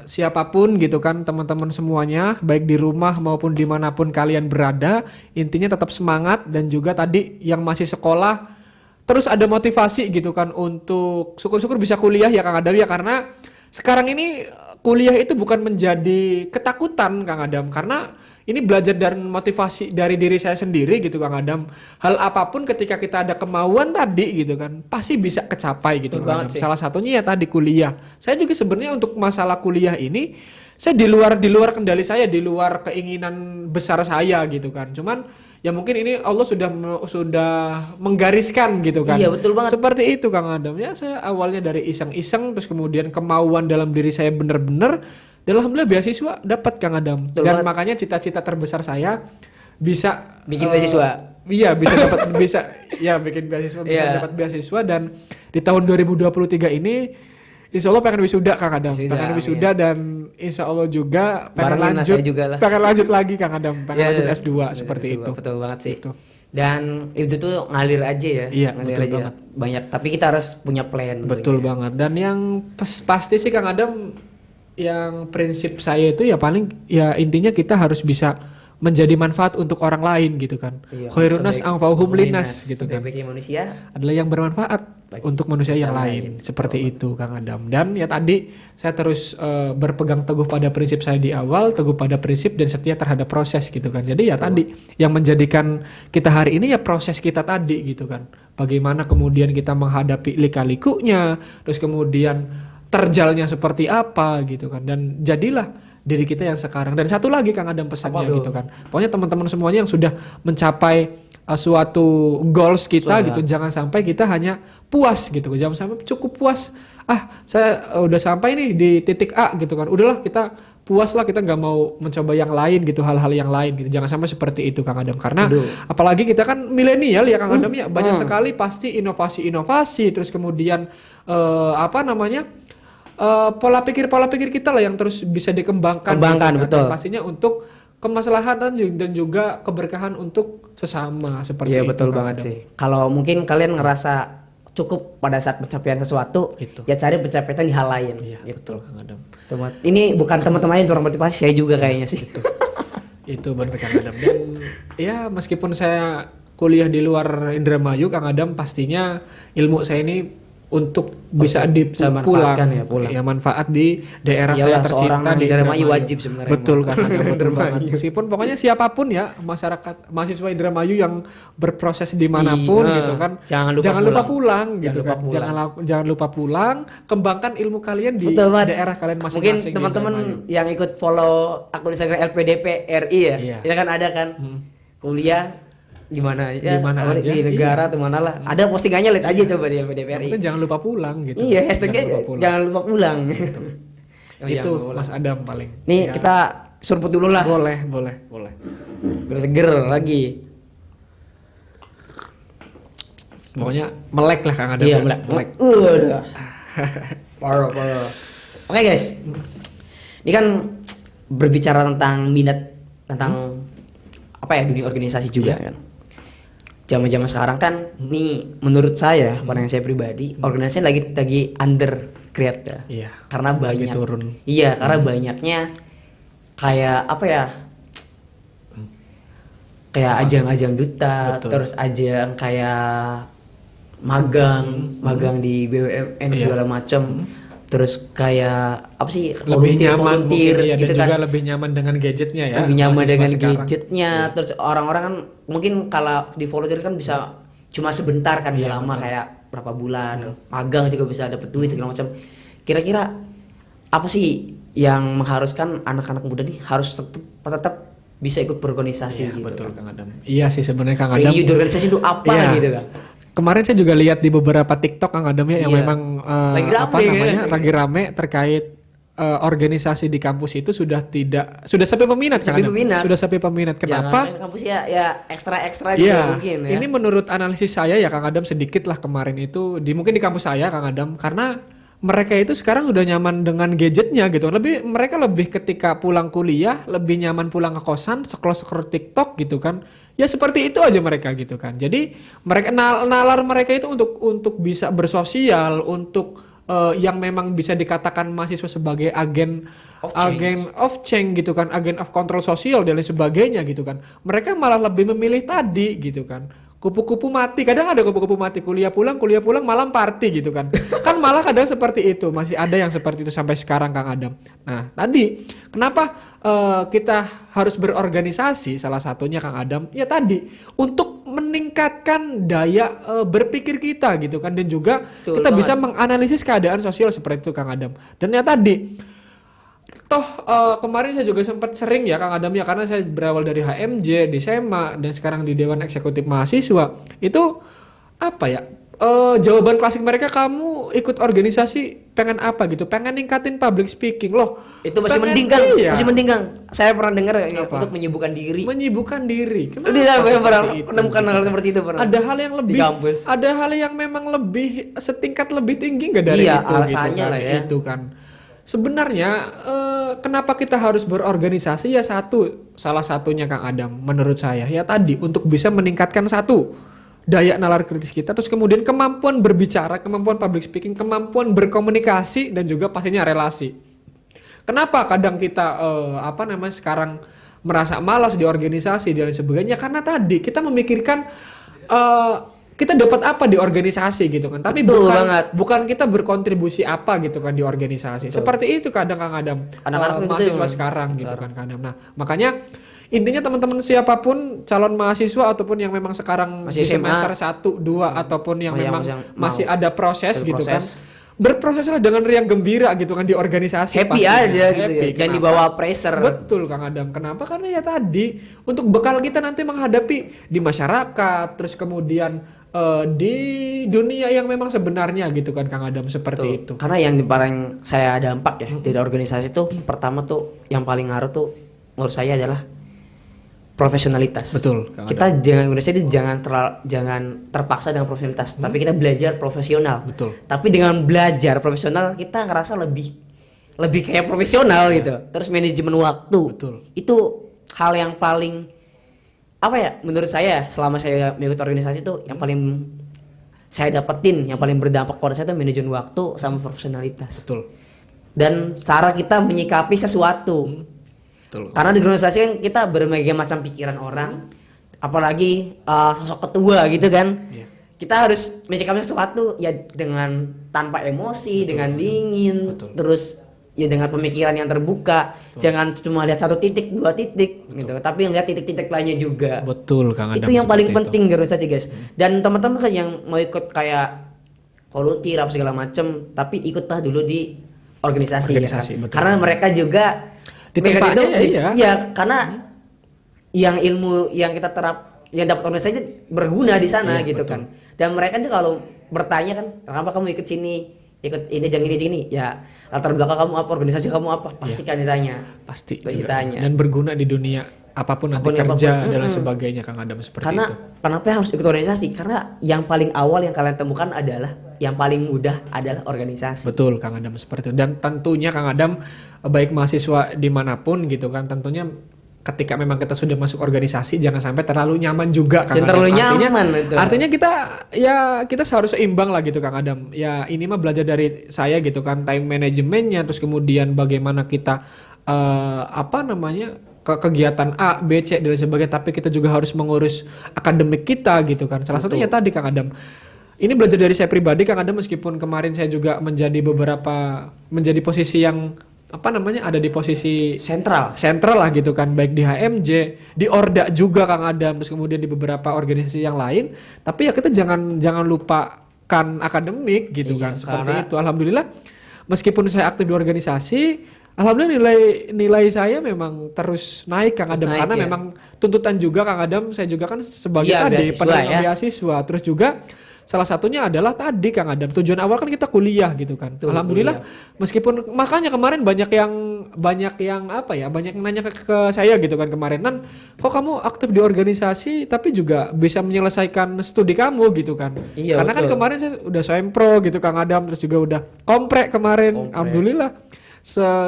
Speaker 2: siapapun gitu kan, teman-teman semuanya, baik di rumah maupun dimanapun kalian berada, intinya tetap semangat. Dan juga tadi yang masih sekolah, terus ada motivasi gitu kan untuk syukur-syukur bisa kuliah ya Kang Adam ya. Karena sekarang ini kuliah itu bukan menjadi ketakutan Kang Adam, karena ini belajar dan motivasi dari diri saya sendiri gitu Kang Adam. Hal apapun ketika kita ada kemauan tadi gitu kan, pasti bisa kecapai gitu Kang Adam. Salah satunya ya tadi kuliah. Saya juga sebenarnya untuk masalah kuliah ini, saya di luar kendali saya, di luar keinginan besar saya gitu kan. Cuman ya mungkin ini Allah sudah menggariskan gitu kan.
Speaker 1: Iya betul banget.
Speaker 2: Seperti itu Kang Adam. Ya saya awalnya dari iseng-iseng, terus kemudian kemauan dalam diri saya benar-benar. Dan alhamdulillah beasiswa dapat Kang Adam. Betul dan banget. Makanya cita-cita terbesar saya bisa
Speaker 1: bikin beasiswa.
Speaker 2: Iya bisa dapat bikin beasiswa, bisa dapat beasiswa. Dan di tahun 2023 ini insya Allah pengen wisuda Kang Adam, pengen wisuda dan insya Allah juga pengen lanjut lagi Kang Adam, pengen lanjut S2 seperti itu.
Speaker 1: Betul banget sih. Itu. Dan itu tuh ngalir aja ya, ngalir aja. Banget. Banyak, tapi kita harus punya plan.
Speaker 2: Betul banget. Dan yang pasti sih Kang Adam, yang prinsip saya itu ya paling ya intinya kita harus bisa menjadi manfaat untuk orang lain gitu kan. Khairun nas anfa'uhum linnas gitu kan.
Speaker 1: Sebaik manusia
Speaker 2: adalah yang bermanfaat untuk manusia yang lain. Seperti itu Kang Adam. Dan ya tadi saya terus berpegang teguh pada prinsip saya di awal, teguh pada prinsip dan setia terhadap proses gitu kan. Jadi ya tadi yang menjadikan kita hari ini ya proses kita tadi gitu kan. Bagaimana kemudian kita menghadapi lika-likunya, terus kemudian terjalnya seperti apa gitu kan. Dan jadilah diri kita yang sekarang. Dan satu lagi Kang Adam pesannya gitu kan. Pokoknya teman-teman semuanya yang sudah mencapai suatu goals kita gitu, jangan sampai kita hanya puas gitu. Jangan sampai cukup puas. Saya udah sampai nih di titik A gitu kan. Udahlah kita puas lah, kita nggak mau mencoba yang lain gitu, hal-hal yang lain gitu. Jangan sampai seperti itu Kang Adam, karena apalagi kita kan milenial ya Kang Adam ya, banyak sekali pasti inovasi-inovasi, terus kemudian pola pikir kita lah yang terus bisa dikembangkan gitu kan.
Speaker 1: Betul.
Speaker 2: Dan pastinya untuk kemaslahatan dan juga keberkahan untuk sesama seperti
Speaker 1: Iya,
Speaker 2: itu.
Speaker 1: betul
Speaker 2: Kang
Speaker 1: banget
Speaker 2: Adam.
Speaker 1: sih. Kalau mungkin kalian ngerasa cukup pada saat pencapaian sesuatu, ya cari pencapaian di hal lain.
Speaker 2: Iya, betul Kang Adam.
Speaker 1: Ini bukan teman-teman yang termotivasi, saya juga kayaknya sih.
Speaker 2: Itu benar Kang Adam. Dan ya meskipun saya kuliah di luar Indramayu Kang Adam, pastinya ilmu saya ini untuk bisa
Speaker 1: manfaatkan ya, pulang.
Speaker 2: Ya manfaat di daerah
Speaker 1: Iyalah,
Speaker 2: saya tercinta
Speaker 1: seorang
Speaker 2: di
Speaker 1: Indramayu wajib sebenarnya.
Speaker 2: Betul Kang Adam, betul banget. Meskipun pokoknya siapapun ya masyarakat mahasiswa Indramayu yang berproses dimanapun gitu kan, jangan lupa pulang gitu kan. Jangan lupa pulang, kembangkan ilmu kalian di daerah kalian masing-masing.
Speaker 1: Mungkin teman-teman yang ikut follow akun Instagram LPDP RI ya, itu kan ada kan kuliah gimana ya,
Speaker 2: aja
Speaker 1: di negara atau mana lah, ada postingannya, lihat aja coba di LPDP RI.
Speaker 2: Jangan lupa pulang gitu.
Speaker 1: Iya, hashtagnya jangan lupa pulang.
Speaker 2: Itu Mas Adam paling.
Speaker 1: Nih kita surput dulu lah.
Speaker 2: Boleh.
Speaker 1: Biar seger lagi.
Speaker 2: Pokoknya melek lah Kang Adam.
Speaker 1: Iya, melek. Udah. Parah. Oke guys. Ini kan berbicara tentang minat tentang dunia organisasi juga kan. Zaman-zaman sekarang kan nih menurut saya, pandangan saya pribadi, organisasi lagi under create ya.
Speaker 2: Iya.
Speaker 1: Karena banyak
Speaker 2: turun.
Speaker 1: Iya, karena banyaknya kayak kayak ajang-ajang duta, terus ajang kayak magang di BUMN segala macam. Terus kayak
Speaker 2: lebih nyaman
Speaker 1: volunteer
Speaker 2: mungkin,
Speaker 1: gitu
Speaker 2: dan
Speaker 1: kan.
Speaker 2: juga lebih nyaman dengan gadgetnya ya.
Speaker 1: Lebih nyaman dengan
Speaker 2: sekarang.
Speaker 1: gadgetnya. Terus orang-orang kan mungkin kalau di volunteer kan bisa cuma sebentar kan, gak lama, kayak berapa bulan. Magang juga bisa dapat duit segala macam. Kira-kira apa sih yang mengharuskan anak-anak muda nih harus tetap bisa ikut berorganisasi gitu?
Speaker 2: Betul
Speaker 1: kan?
Speaker 2: Kang Adam. Iya sih sebenarnya Kang Adam.
Speaker 1: Value di organisasi itu apa gitu kan?
Speaker 2: Kemarin saya juga lihat di beberapa TikTok Kang Adam ya, yang memang lagi rame terkait organisasi di kampus itu sudah sepi peminat. Sudah sepi peminat. Kenapa?
Speaker 1: Jangan kampus ya ekstra juga mungkin ya.
Speaker 2: Ini menurut analisis saya ya Kang Adam, sedikit lah kemarin itu mungkin di kampus saya Kang Adam, karena mereka itu sekarang udah nyaman dengan gadgetnya gitu. Mereka lebih ketika pulang kuliah lebih nyaman pulang ke kosan, scroll TikTok gitu kan. Ya seperti itu aja mereka gitu kan. Jadi mereka nalar mereka itu untuk bisa bersosial, untuk yang memang bisa dikatakan mahasiswa sebagai agen of change gitu kan, agen of control sosial dan lain sebagainya gitu kan. Mereka malah lebih memilih tadi gitu kan. Kupu-kupu mati, kadang ada kupu-kupu mati, kuliah pulang malam party gitu kan. Kan malah kadang seperti itu, masih ada yang seperti itu sampai sekarang Kang Adam. Nah tadi kenapa kita harus berorganisasi, salah satunya Kang Adam ya tadi untuk meningkatkan daya berpikir kita gitu kan, dan juga kita bisa menganalisis keadaan sosial seperti itu Kang Adam. Dan ya tadi kemarin saya juga sempat sering ya Kang Adam ya, karena saya berawal dari HMJ di SEMA dan sekarang di Dewan Eksekutif Mahasiswa. Itu jawaban klasik mereka, kamu ikut organisasi pengen apa gitu? Pengen ningkatin public speaking loh.
Speaker 1: Itu masih mending Kang. Saya pernah dengar untuk menyibukkan diri.
Speaker 2: Kenapa?
Speaker 1: Saya pernah menemukan hal seperti itu pernah.
Speaker 2: Ada hal yang lebih, ada hal yang memang lebih setingkat lebih tinggi nggak dari itu?
Speaker 1: Alasannya
Speaker 2: gitu kan?
Speaker 1: lah ya.
Speaker 2: Itu kan. Sebenarnya kenapa kita harus berorganisasi ya, salah satunya Kang Adam menurut saya ya tadi untuk bisa meningkatkan daya nalar kritis kita, terus kemudian kemampuan berbicara, kemampuan public speaking, kemampuan berkomunikasi, dan juga pastinya relasi. Kenapa kadang kita sekarang merasa malas di organisasi dan lain sebagainya, karena tadi kita memikirkan kita dapat apa di organisasi gitu kan, tapi bukan kita berkontribusi apa gitu kan di organisasi. Seperti itu kadang Kang Adam, mahasiswa sekarang gitu kan Kang Adam. Nah makanya intinya teman-teman siapapun calon mahasiswa ataupun yang memang sekarang
Speaker 1: masih
Speaker 2: di semester 1, 2 ataupun yang memang masih ada proses gitu kan, berproseslah dengan riang gembira gitu kan di organisasi.
Speaker 1: Happy aja gitu ya. Jangan dibawa pressure.
Speaker 2: Betul Kang Adam. Kenapa? Karena ya tadi untuk bekal kita nanti menghadapi di masyarakat, terus kemudian di dunia yang memang sebenarnya gitu kan Kang Adam, seperti itu.
Speaker 1: Karena yang paling saya dampak ya dari organisasi tuh, pertama tuh yang paling ngaruh tuh menurut saya adalah profesionalitas.
Speaker 2: Betul, Kang
Speaker 1: Kita dengan organisasi itu jangan terpaksa dengan profesionalitas, tapi kita belajar profesional.
Speaker 2: Betul.
Speaker 1: Tapi dengan belajar profesional kita ngerasa lebih kayak profesional gitu. Terus manajemen waktu.
Speaker 2: Betul.
Speaker 1: Itu hal yang paling apa ya, menurut saya selama saya mengikuti organisasi itu yang paling saya dapetin, yang paling berdampak pada saya itu manajemen waktu sama profesionalitas.
Speaker 2: Betul.
Speaker 1: Dan cara kita menyikapi sesuatu.
Speaker 2: Betul.
Speaker 1: Karena di organisasi kan kita berbagai macam pikiran orang, apalagi sosok ketua gitu kan.
Speaker 2: Iya.
Speaker 1: Kita harus menyikapi sesuatu ya dengan tanpa emosi, dengan dingin,
Speaker 2: Betul.
Speaker 1: terus ya dengan pemikiran yang terbuka. Jangan cuma lihat satu titik, dua titik gitu, tapi lihat titik-titik lainnya juga.
Speaker 2: Betul, Kang Adam.
Speaker 1: Itu yang paling
Speaker 2: seperti
Speaker 1: penting di organisasi, guys. Dan teman-teman kan yang mau ikut kayak volunteer apa segala macem, tapi ikutlah dulu di organisasi ya kan?
Speaker 2: Betul.
Speaker 1: Karena mereka juga
Speaker 2: Di tempatnya ya, iya.
Speaker 1: karena yang ilmu yang kita yang dapat organisasi itu berguna di sana
Speaker 2: Iya,
Speaker 1: gitu
Speaker 2: betul.
Speaker 1: kan. Dan mereka juga kalau bertanya kan, kenapa kamu ikut sini, ikut ini jangan ini, ya latar belakang kamu apa, organisasi kamu apa, pasti kan ditanya.
Speaker 2: Pasti
Speaker 1: Pasti
Speaker 2: juga.
Speaker 1: tanya.
Speaker 2: Dan berguna di dunia apapun nanti
Speaker 1: Apapun,
Speaker 2: kerja
Speaker 1: apapun.
Speaker 2: dan lain sebagainya Kang Adam, seperti
Speaker 1: Karena
Speaker 2: itu.
Speaker 1: kenapa harus ikut organisasi? Karena yang paling awal yang kalian temukan adalah yang paling mudah adalah organisasi.
Speaker 2: Betul, Kang Adam, seperti itu. Dan tentunya Kang Adam, baik mahasiswa dimanapun gitu kan, tentunya ketika memang kita sudah masuk organisasi jangan sampai terlalu nyaman juga Kang
Speaker 1: Jangan
Speaker 2: Adam.
Speaker 1: terlalu nyaman itu.
Speaker 2: Artinya kita harus seimbang lah gitu Kang Adam. Ya ini mah belajar dari saya gitu kan, time manajemennya, terus kemudian bagaimana kita kegiatan A, B, C dan sebagainya, tapi kita juga harus mengurus akademik kita gitu kan. Salah satunya tadi Kang Adam. Ini belajar dari saya pribadi Kang Adam, meskipun kemarin saya juga menjadi posisi yang ada di posisi
Speaker 1: Sentral.
Speaker 2: lah gitu kan, baik di HMJ, di Orda juga Kang Adam, terus kemudian di beberapa organisasi yang lain. Tapi ya kita jangan lupakan akademik gitu
Speaker 1: Iya,
Speaker 2: kan, seperti
Speaker 1: karena-
Speaker 2: itu. Alhamdulillah meskipun saya aktif di organisasi, alhamdulillah nilai saya memang terus naik Kang
Speaker 1: Terus
Speaker 2: Adam,
Speaker 1: naik,
Speaker 2: karena
Speaker 1: ya.
Speaker 2: memang tuntutan juga Kang Adam, saya juga kan sebagai
Speaker 1: Iya,
Speaker 2: tadi
Speaker 1: beasiswa,
Speaker 2: penerima
Speaker 1: ya.
Speaker 2: beasiswa, terus juga salah satunya adalah tadi Kang Adam, tujuan awal kan kita kuliah gitu kan.
Speaker 1: Tuh,
Speaker 2: Alhamdulillah meskipun makanya kemarin banyak yang nanya ke saya gitu kan kemarin, "Nan, kok kamu aktif di organisasi tapi juga bisa menyelesaikan studi kamu gitu kan?"
Speaker 1: Iya,
Speaker 2: Karena kan
Speaker 1: betul.
Speaker 2: kemarin saya udah sempro gitu Kang Adam, terus juga udah komprek kemarin.
Speaker 1: Komprek.
Speaker 2: Alhamdulillah.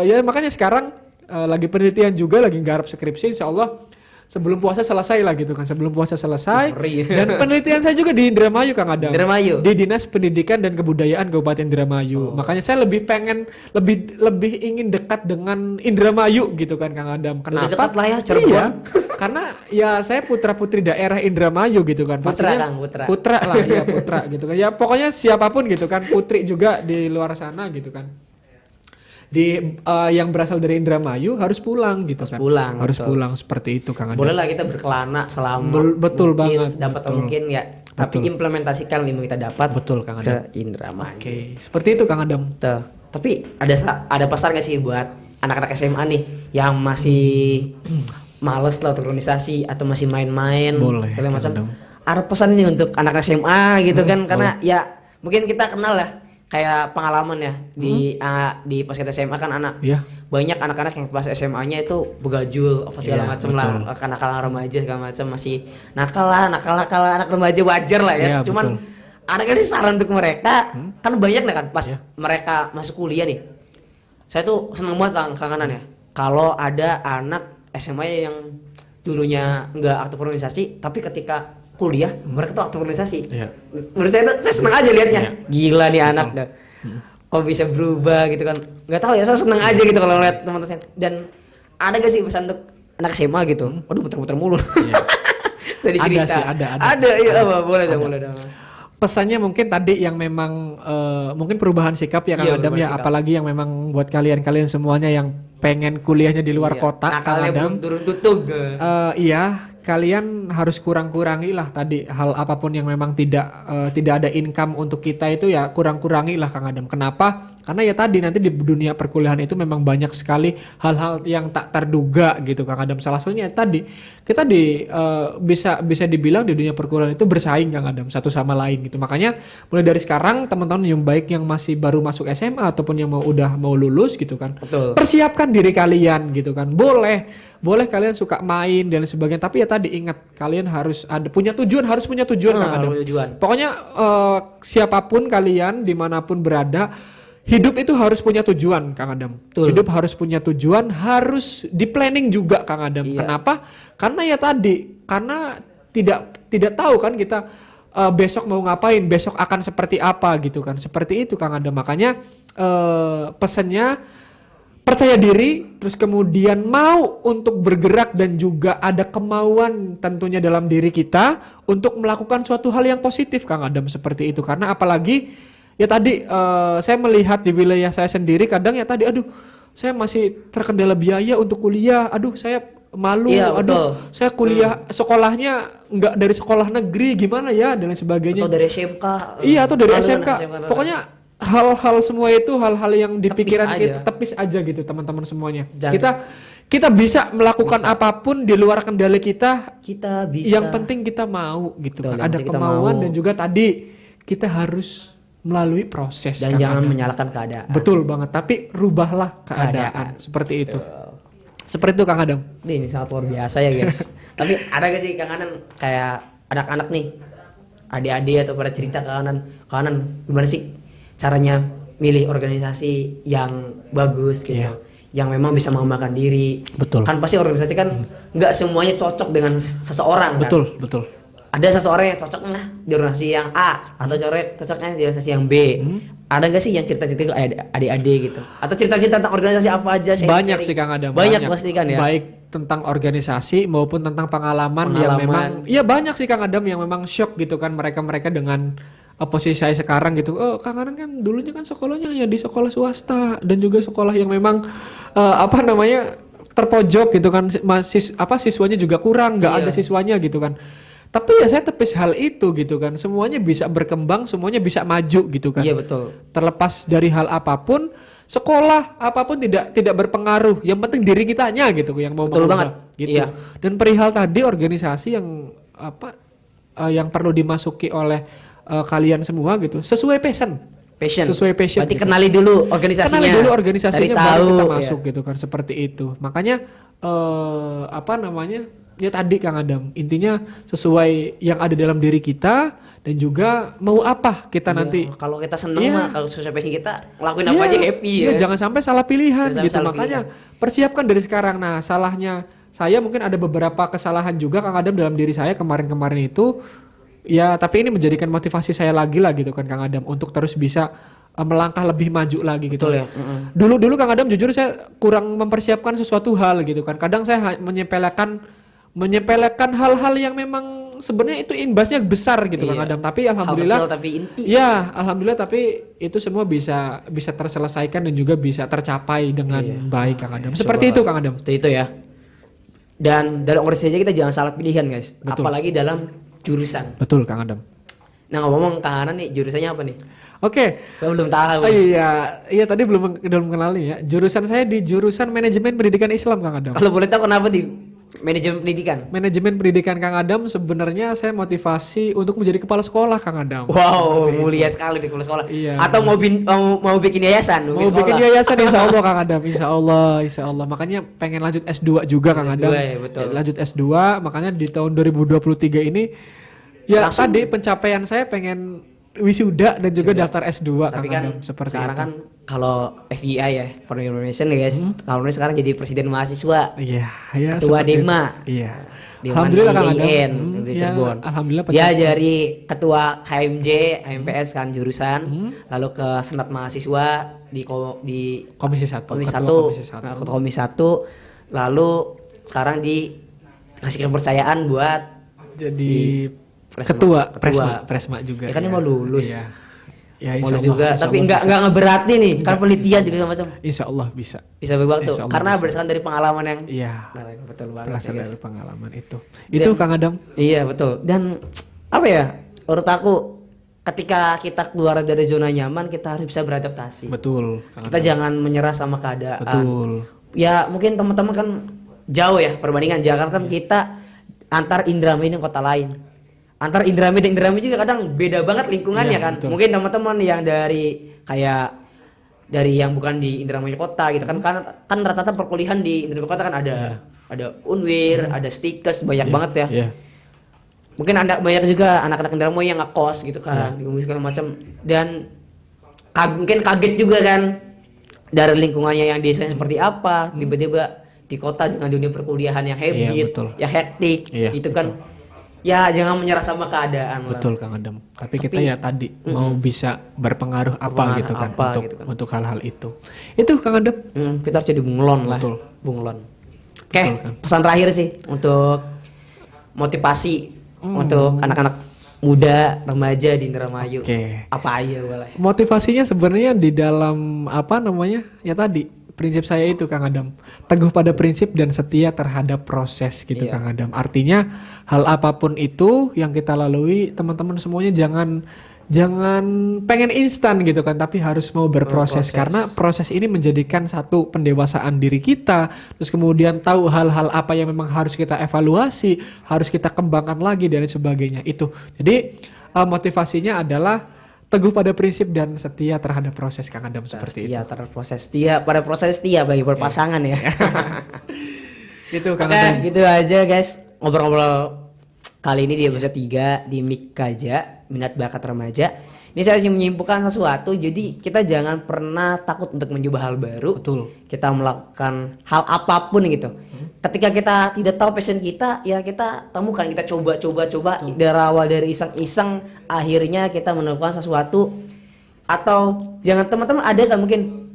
Speaker 2: Ya makanya sekarang lagi penelitian juga, lagi nggarap skripsi, insyaallah sebelum puasa selesai lah gitu kan. Sebelum puasa selesai.
Speaker 1: Ngeri.
Speaker 2: Dan penelitian saya juga di Indramayu Kang Adam.
Speaker 1: Indramayu.
Speaker 2: Di Dinas Pendidikan dan Kebudayaan Kabupaten Indramayu. Makanya saya lebih ingin dekat dengan Indramayu gitu kan Kang Adam. Kenapa?
Speaker 1: dekat lah ya, Cirebon.
Speaker 2: Iya. Karena ya saya putra-putri daerah Indramayu gitu kan.
Speaker 1: Putra,
Speaker 2: Pastinya
Speaker 1: Kang, putra.
Speaker 2: Putra lah, ya putra gitu kan. Ya pokoknya siapapun gitu kan, putri juga di luar sana gitu kan. Yang berasal dari Indramayu harus pulang gitu kan. Harus
Speaker 1: betul.
Speaker 2: pulang seperti itu Kang Adam.
Speaker 1: Boleh lah kita berkelana selama
Speaker 2: Betul
Speaker 1: mungkin,
Speaker 2: banget,
Speaker 1: sedapat
Speaker 2: betul.
Speaker 1: mungkin ya. Tapi implementasikan ilmu kita dapat
Speaker 2: Betul Kang
Speaker 1: ke
Speaker 2: Adam.
Speaker 1: Indramayu.
Speaker 2: Oke, seperti itu Kang Adam.
Speaker 1: Tuh. Tapi ada pesan gak sih buat anak-anak SMA nih yang masih males lah untuk organisasi atau masih main-main
Speaker 2: Boleh,
Speaker 1: segala macam.
Speaker 2: Kang Adam.
Speaker 1: Ada pesan ini untuk anak SMA gitu kan, karena ya mungkin kita kenal lah kayak pengalaman ya di pas kita SMA kan
Speaker 2: Iya.
Speaker 1: banyak anak-anak yang pas SMA-nya itu begajul apa segala
Speaker 2: Iya,
Speaker 1: macam lah, nakal-nakal remaja segala macam, masih nakal anak remaja, wajar lah ya.
Speaker 2: Iya,
Speaker 1: Cuman
Speaker 2: betul.
Speaker 1: ada gak sih saran untuk mereka? Kan banyak nih kan pas mereka masuk kuliah nih. Saya tuh seneng banget Kang Kanan ya. Kalau ada anak SMA yang dulunya nggak aktif organisasi, tapi ketika kuliah mereka tuh aktif organisasi.
Speaker 2: Iya.
Speaker 1: Menurut saya tuh saya seneng aja liatnya.
Speaker 2: Iya.
Speaker 1: Gila nih anak dah. Kok bisa berubah gitu kan? Nggak tahu ya, saya seneng aja gitu kalau lihat teman-teman saya. Dan ada gak sih pesan untuk anak SMA gitu? Waduh, puter-puter mulu. Tadi
Speaker 2: Ada
Speaker 1: cerita.
Speaker 2: sih, ada.
Speaker 1: Ada, iya apa? Boleh dong.
Speaker 2: Pesannya mungkin tadi yang memang mungkin perubahan sikap ya Kang
Speaker 1: Iya,
Speaker 2: Adam
Speaker 1: perubahan
Speaker 2: ya,
Speaker 1: sikap.
Speaker 2: apalagi yang memang buat kalian semuanya yang pengen kuliahnya di luar
Speaker 1: Iya.
Speaker 2: kota Kang
Speaker 1: Nakalnya
Speaker 2: Adam.
Speaker 1: belum turun tutug.
Speaker 2: Iya, kalian harus kurangi lah tadi hal apapun yang memang tidak ada income untuk kita itu, ya kurang-kurangi lah Kang Adam. Kenapa? Karena ya tadi nanti di dunia perkuliahan itu memang banyak sekali hal-hal yang tak terduga gitu Kang Adam. Salah satunya tadi kita bisa dibilang di dunia perkuliahan itu bersaing Kang Adam satu sama lain gitu. Makanya mulai dari sekarang teman-teman yang baik yang masih baru masuk SMA ataupun yang udah mau lulus gitu kan.
Speaker 1: Betul.
Speaker 2: Persiapkan diri kalian gitu kan. Boleh kalian suka main dan sebagainya, tapi ya tadi ingat kalian harus punya tujuan Kang Adam. Pokoknya siapapun kalian dimanapun berada, hidup itu harus punya tujuan Kang Adam.
Speaker 1: Betul.
Speaker 2: Hidup harus punya tujuan, harus di planning juga Kang Adam.
Speaker 1: Iya.
Speaker 2: Kenapa? Karena tidak tahu kan kita besok mau ngapain, besok akan seperti apa gitu kan. Seperti itu Kang Adam. Makanya pesannya percaya diri, terus kemudian mau untuk bergerak dan juga ada kemauan tentunya dalam diri kita untuk melakukan suatu hal yang positif Kang Adam, seperti itu. Karena apalagi ya tadi saya melihat di wilayah saya sendiri kadang ya tadi saya masih terkendala biaya untuk kuliah, saya malu,
Speaker 1: Iya,
Speaker 2: saya kuliah sekolahnya nggak dari sekolah negeri gimana ya dan lain sebagainya.
Speaker 1: Atau dari SMK.
Speaker 2: Iya, atau dari
Speaker 1: Malu kan
Speaker 2: SMK. Pokoknya hal-hal semua itu hal-hal yang di
Speaker 1: Tepis
Speaker 2: pikiran
Speaker 1: aja.
Speaker 2: kita tepis aja gitu teman-teman semuanya.
Speaker 1: Jangan.
Speaker 2: Kita bisa melakukan apapun di luar kendali kita.
Speaker 1: Kita bisa.
Speaker 2: Yang penting kita mau gitu
Speaker 1: Betul,
Speaker 2: kan.
Speaker 1: yang
Speaker 2: Ada
Speaker 1: penting kita
Speaker 2: kemauan
Speaker 1: mau.
Speaker 2: dan juga tadi kita harus melalui proses
Speaker 1: Dan
Speaker 2: Kang
Speaker 1: jangan
Speaker 2: Adam.
Speaker 1: menyalahkan keadaan.
Speaker 2: Betul banget, tapi rubahlah keadaan. Seperti itu. Seperti itu Kang Adam.
Speaker 1: Ini sangat luar biasa ya guys. Tapi ada gak sih Kang Anan kayak anak-anak nih, adik-adik atau pada cerita Kang Anan gimana sih caranya milih organisasi yang bagus gitu,
Speaker 2: Iya.
Speaker 1: yang memang bisa mengembangkan diri.
Speaker 2: Betul.
Speaker 1: Kan pasti organisasi kan nggak semuanya cocok dengan seseorang kan.
Speaker 2: Betul.
Speaker 1: Ada seseorang yang cocok di organisasi yang A atau cocoknya di organisasi yang B. Ada gak sih yang cerita-cerita adik-adik gitu? Atau cerita-cerita tentang organisasi apa aja?
Speaker 2: Banyak sih Kang Adam.
Speaker 1: Banyak pasti kan ya.
Speaker 2: Baik tentang organisasi maupun tentang pengalaman yang memang ya banyak sih Kang Adam yang memang shock gitu kan mereka dengan posisi saya sekarang gitu. Kang Adam kan dulunya kan sekolahnya hanya di sekolah swasta dan juga sekolah yang memang terpojok gitu kan, siswanya juga kurang, nggak ada siswanya gitu kan. Tapi ya saya tepis hal itu gitu kan. Semuanya bisa berkembang, semuanya bisa maju gitu kan.
Speaker 1: Iya betul.
Speaker 2: Terlepas dari hal apapun, sekolah apapun tidak berpengaruh. Yang penting diri kitanya gitu yang mau
Speaker 1: Betul
Speaker 2: mengubah,
Speaker 1: banget.
Speaker 2: gitu.
Speaker 1: Iya.
Speaker 2: Dan perihal tadi organisasi yang yang perlu dimasuki oleh kalian semua gitu, sesuai passion. Sesuai passion.
Speaker 1: Berarti
Speaker 2: gitu.
Speaker 1: kenali dulu organisasinya.
Speaker 2: Kenali dulu organisasinya
Speaker 1: Cari
Speaker 2: baru
Speaker 1: tahu,
Speaker 2: kita
Speaker 1: ya.
Speaker 2: masuk gitu kan, seperti itu. Makanya ya tadi Kang Adam, intinya sesuai yang ada dalam diri kita dan juga mau apa kita nanti.
Speaker 1: Kalau kita seneng
Speaker 2: Iya.
Speaker 1: mah, kalau sesuai passion kita ngelakuin apa aja happy ya.
Speaker 2: Jangan sampai salah pilihan
Speaker 1: Jangan sampai
Speaker 2: gitu.
Speaker 1: salah
Speaker 2: Makanya persiapkan dari sekarang. Nah, salahnya saya mungkin ada beberapa kesalahan juga Kang Adam dalam diri saya kemarin-kemarin itu. Ya, tapi ini menjadikan motivasi saya lagi lah gitu kan Kang Adam untuk terus bisa melangkah lebih maju lagi gitu.
Speaker 1: Betul ya.
Speaker 2: Dulu Kang Adam jujur saya kurang mempersiapkan sesuatu hal gitu kan. Kadang saya menyepelekan hal-hal yang memang sebenarnya itu imbasnya besar gitu Kang
Speaker 1: Iya.
Speaker 2: Adam. Tapi alhamdulillah
Speaker 1: Hal kecil tapi inti.
Speaker 2: ya, alhamdulillah tapi itu semua bisa terselesaikan dan juga bisa tercapai dengan baik Kang Adam. Seperti itu Kang Adam.
Speaker 1: Seperti itu ya. Dan dalam organisasi aja kita jangan salah pilihan guys.
Speaker 2: Betul.
Speaker 1: Apalagi dalam jurusan.
Speaker 2: Betul Kang Adam.
Speaker 1: Nah ngomong Kang Anan nih jurusannya apa nih?
Speaker 2: Oke.
Speaker 1: Saya belum tahu.
Speaker 2: Iya tadi belum kenalin ya. Jurusan saya di jurusan manajemen pendidikan Islam Kang Adam.
Speaker 1: Kalau boleh tahu kenapa di manajemen pendidikan?
Speaker 2: Manajemen pendidikan Kang Adam sebenarnya saya motivasi untuk menjadi kepala sekolah Kang Adam.
Speaker 1: Wow, mulia sekali di kepala sekolah.
Speaker 2: Iya.
Speaker 1: Atau mau bikin yayasan,
Speaker 2: Mau bikin yayasan insya Allah Kang Adam, insya Allah. Makanya pengen lanjut S2 juga Kang
Speaker 1: S2
Speaker 2: Adam.
Speaker 1: ya, betul.
Speaker 2: Lanjut S2, makanya di tahun 2023 ini ya
Speaker 1: Langsung.
Speaker 2: tadi pencapaian saya pengen wisuda dan juga daftar S2
Speaker 1: Tapi
Speaker 2: Kang
Speaker 1: kan
Speaker 2: Adam, seperti
Speaker 1: sekarang
Speaker 2: itu.
Speaker 1: kan kalau FYI ya, for your information ya guys, kalau ini sekarang jadi presiden mahasiswa,
Speaker 2: Iya,
Speaker 1: ketua
Speaker 2: seperti itu.
Speaker 1: Dema.
Speaker 2: Iya.
Speaker 1: Dewan
Speaker 2: Alhamdulillah Kang Adam.
Speaker 1: IAIN, di
Speaker 2: Ya,
Speaker 1: Cirebon.
Speaker 2: alhamdulillah
Speaker 1: Dia
Speaker 2: pencapaian.
Speaker 1: dari ketua KMJ, HMPS kan jurusan, lalu ke senat mahasiswa di
Speaker 2: Komisi 1.
Speaker 1: Komisi
Speaker 2: Ketua
Speaker 1: 1,
Speaker 2: Komisi 1.
Speaker 1: ketua Komisi 1, lalu sekarang dikasih kepercayaan buat
Speaker 2: Jadi
Speaker 1: Presma.
Speaker 2: ketua
Speaker 1: Ketua.
Speaker 2: Presma juga.
Speaker 1: Ya kan dia mau lulus.
Speaker 2: Iya. Ya,
Speaker 1: mau
Speaker 2: insya
Speaker 1: lulus juga,
Speaker 2: Allah,
Speaker 1: tapi
Speaker 2: insya
Speaker 1: nggak
Speaker 2: Allah
Speaker 1: ngeberatin nih, kan penelitian juga macam
Speaker 2: bisa. Insya Allah bisa.
Speaker 1: bisa berwaktu
Speaker 2: Insya Allah
Speaker 1: karena
Speaker 2: bisa.
Speaker 1: berdasarkan dari pengalaman yang
Speaker 2: Iya.
Speaker 1: Nah, betul banget.
Speaker 2: Berdasarkan
Speaker 1: ya, guys.
Speaker 2: dari pengalaman itu. Itu Kang Adam.
Speaker 1: Iya betul. Dan apa ya? Menurut aku ketika kita keluar dari zona nyaman kita harus bisa beradaptasi.
Speaker 2: Betul. Kang
Speaker 1: Kita
Speaker 2: Adam.
Speaker 1: jangan menyerah sama keadaan.
Speaker 2: Betul.
Speaker 1: Ya mungkin teman-teman kan jauh ya perbandingan Jakarta kan kita antar Indramayu dan kota lain. Antar Indramayu dan Indramayu juga kadang beda banget lingkungannya
Speaker 2: Iya,
Speaker 1: kan.
Speaker 2: betul.
Speaker 1: Mungkin teman-teman yang dari yang bukan di Indramayu kota gitu kan rata-rata perkuliahan di Indramayu kota kan ada Unwir, ada Stikes banyak banget ya.
Speaker 2: Iya.
Speaker 1: Mungkin ada banyak juga anak-anak Indramayu yang ngekos gitu kan, di segala macam dan mungkin kaget juga kan dari lingkungannya yang desanya seperti apa, tiba-tiba di kota dengan dunia perkuliahan yang hebit,
Speaker 2: betul.
Speaker 1: yang hektik,
Speaker 2: Iya,
Speaker 1: gitu kan. Ya jangan menyerah sama keadaan lah.
Speaker 2: Betul Kang Adam. Tapi kita ya tadi mau bisa berpengaruh apa
Speaker 1: Berpengaruh
Speaker 2: gitu kan
Speaker 1: apa
Speaker 2: untuk
Speaker 1: gitu kan.
Speaker 2: untuk hal-hal itu. Itu Kang Adam.
Speaker 1: Kita harus jadi bunglon lah.
Speaker 2: Betul.
Speaker 1: Bunglon. Oke,
Speaker 2: Betul, kan.
Speaker 1: pesan terakhir sih untuk motivasi untuk anak-anak muda, remaja di Indramayu.
Speaker 2: Oke.
Speaker 1: Apa aja boleh.
Speaker 2: Motivasinya sebenarnya di dalam apa namanya? Ya tadi prinsip saya itu Kang Adam. Teguh pada prinsip dan setia terhadap proses gitu
Speaker 1: Iya.
Speaker 2: Kang Adam. Artinya hal apapun itu yang kita lalui teman-teman semuanya jangan pengen instan gitu kan, tapi harus mau berproses karena proses ini menjadikan satu pendewasaan diri kita, terus kemudian tahu hal-hal apa yang memang harus kita evaluasi, harus kita kembangkan lagi dan sebagainya itu. Jadi motivasinya adalah teguh pada prinsip dan setia terhadap proses Kang Adam seperti itu.
Speaker 1: Setia terhadap proses setia pada proses setia bagi berpasangan ya.
Speaker 2: Itu Kang
Speaker 1: Oke,
Speaker 2: Adam.
Speaker 1: gitu aja guys ngobrol-ngobrol kali ini di episode 3 di Mik Kaja, minat bakat remaja. Ini saya ingin menyimpulkan sesuatu, jadi kita jangan pernah takut untuk mencoba hal baru.
Speaker 2: Betul.
Speaker 1: Kita melakukan hal apapun gitu. Ketika kita tidak tahu passion kita, ya kita temukan, kita coba. Berawal dari iseng-iseng, akhirnya kita menemukan sesuatu. Atau jangan teman-teman ada kan mungkin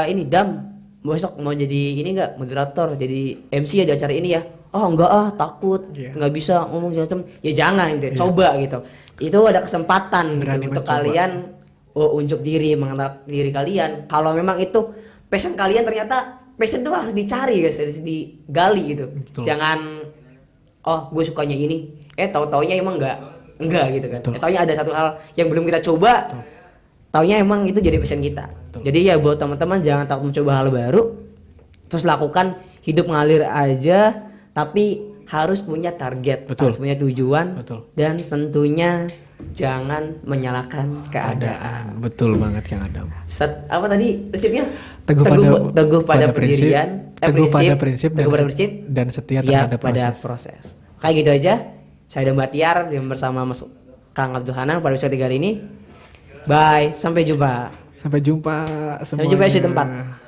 Speaker 1: ini Dam besok mau jadi ini enggak moderator, jadi MC ya di acara ini ya. Oh enggak takut, nggak bisa ngomong macam. Ya jangan gitu, coba gitu. Itu ada kesempatan gitu, untuk kalian unjuk diri, mengenal diri kalian. Kalau memang itu passion kalian, ternyata passion itu harus dicari guys, harus digali gitu.
Speaker 2: Betul.
Speaker 1: Jangan gue sukanya ini, tahu-taunya emang enggak gitu kan. Taunya ada satu hal yang belum kita coba. Taunya emang itu jadi passion kita. Jadi ya buat teman-teman jangan takut mencoba hal baru. Terus lakukan, hidup ngalir aja, tapi harus punya target, harus punya tujuan, dan tentunya jangan menyalahkan keadaan.
Speaker 2: Betul banget Kang Adam.
Speaker 1: Apa tadi prinsipnya?
Speaker 2: Teguh pada
Speaker 1: pendirian,
Speaker 2: teguh pada prinsip dan setia terhadap
Speaker 1: pada proses. Kayak gitu aja. Saya dan Mbak Tiar yang bersama Mas Kang Abdul Hanan pada episode 3 kali ini. Bye, sampai jumpa.
Speaker 2: Sampai jumpa semuanya.
Speaker 1: Sampai jumpa episode 4.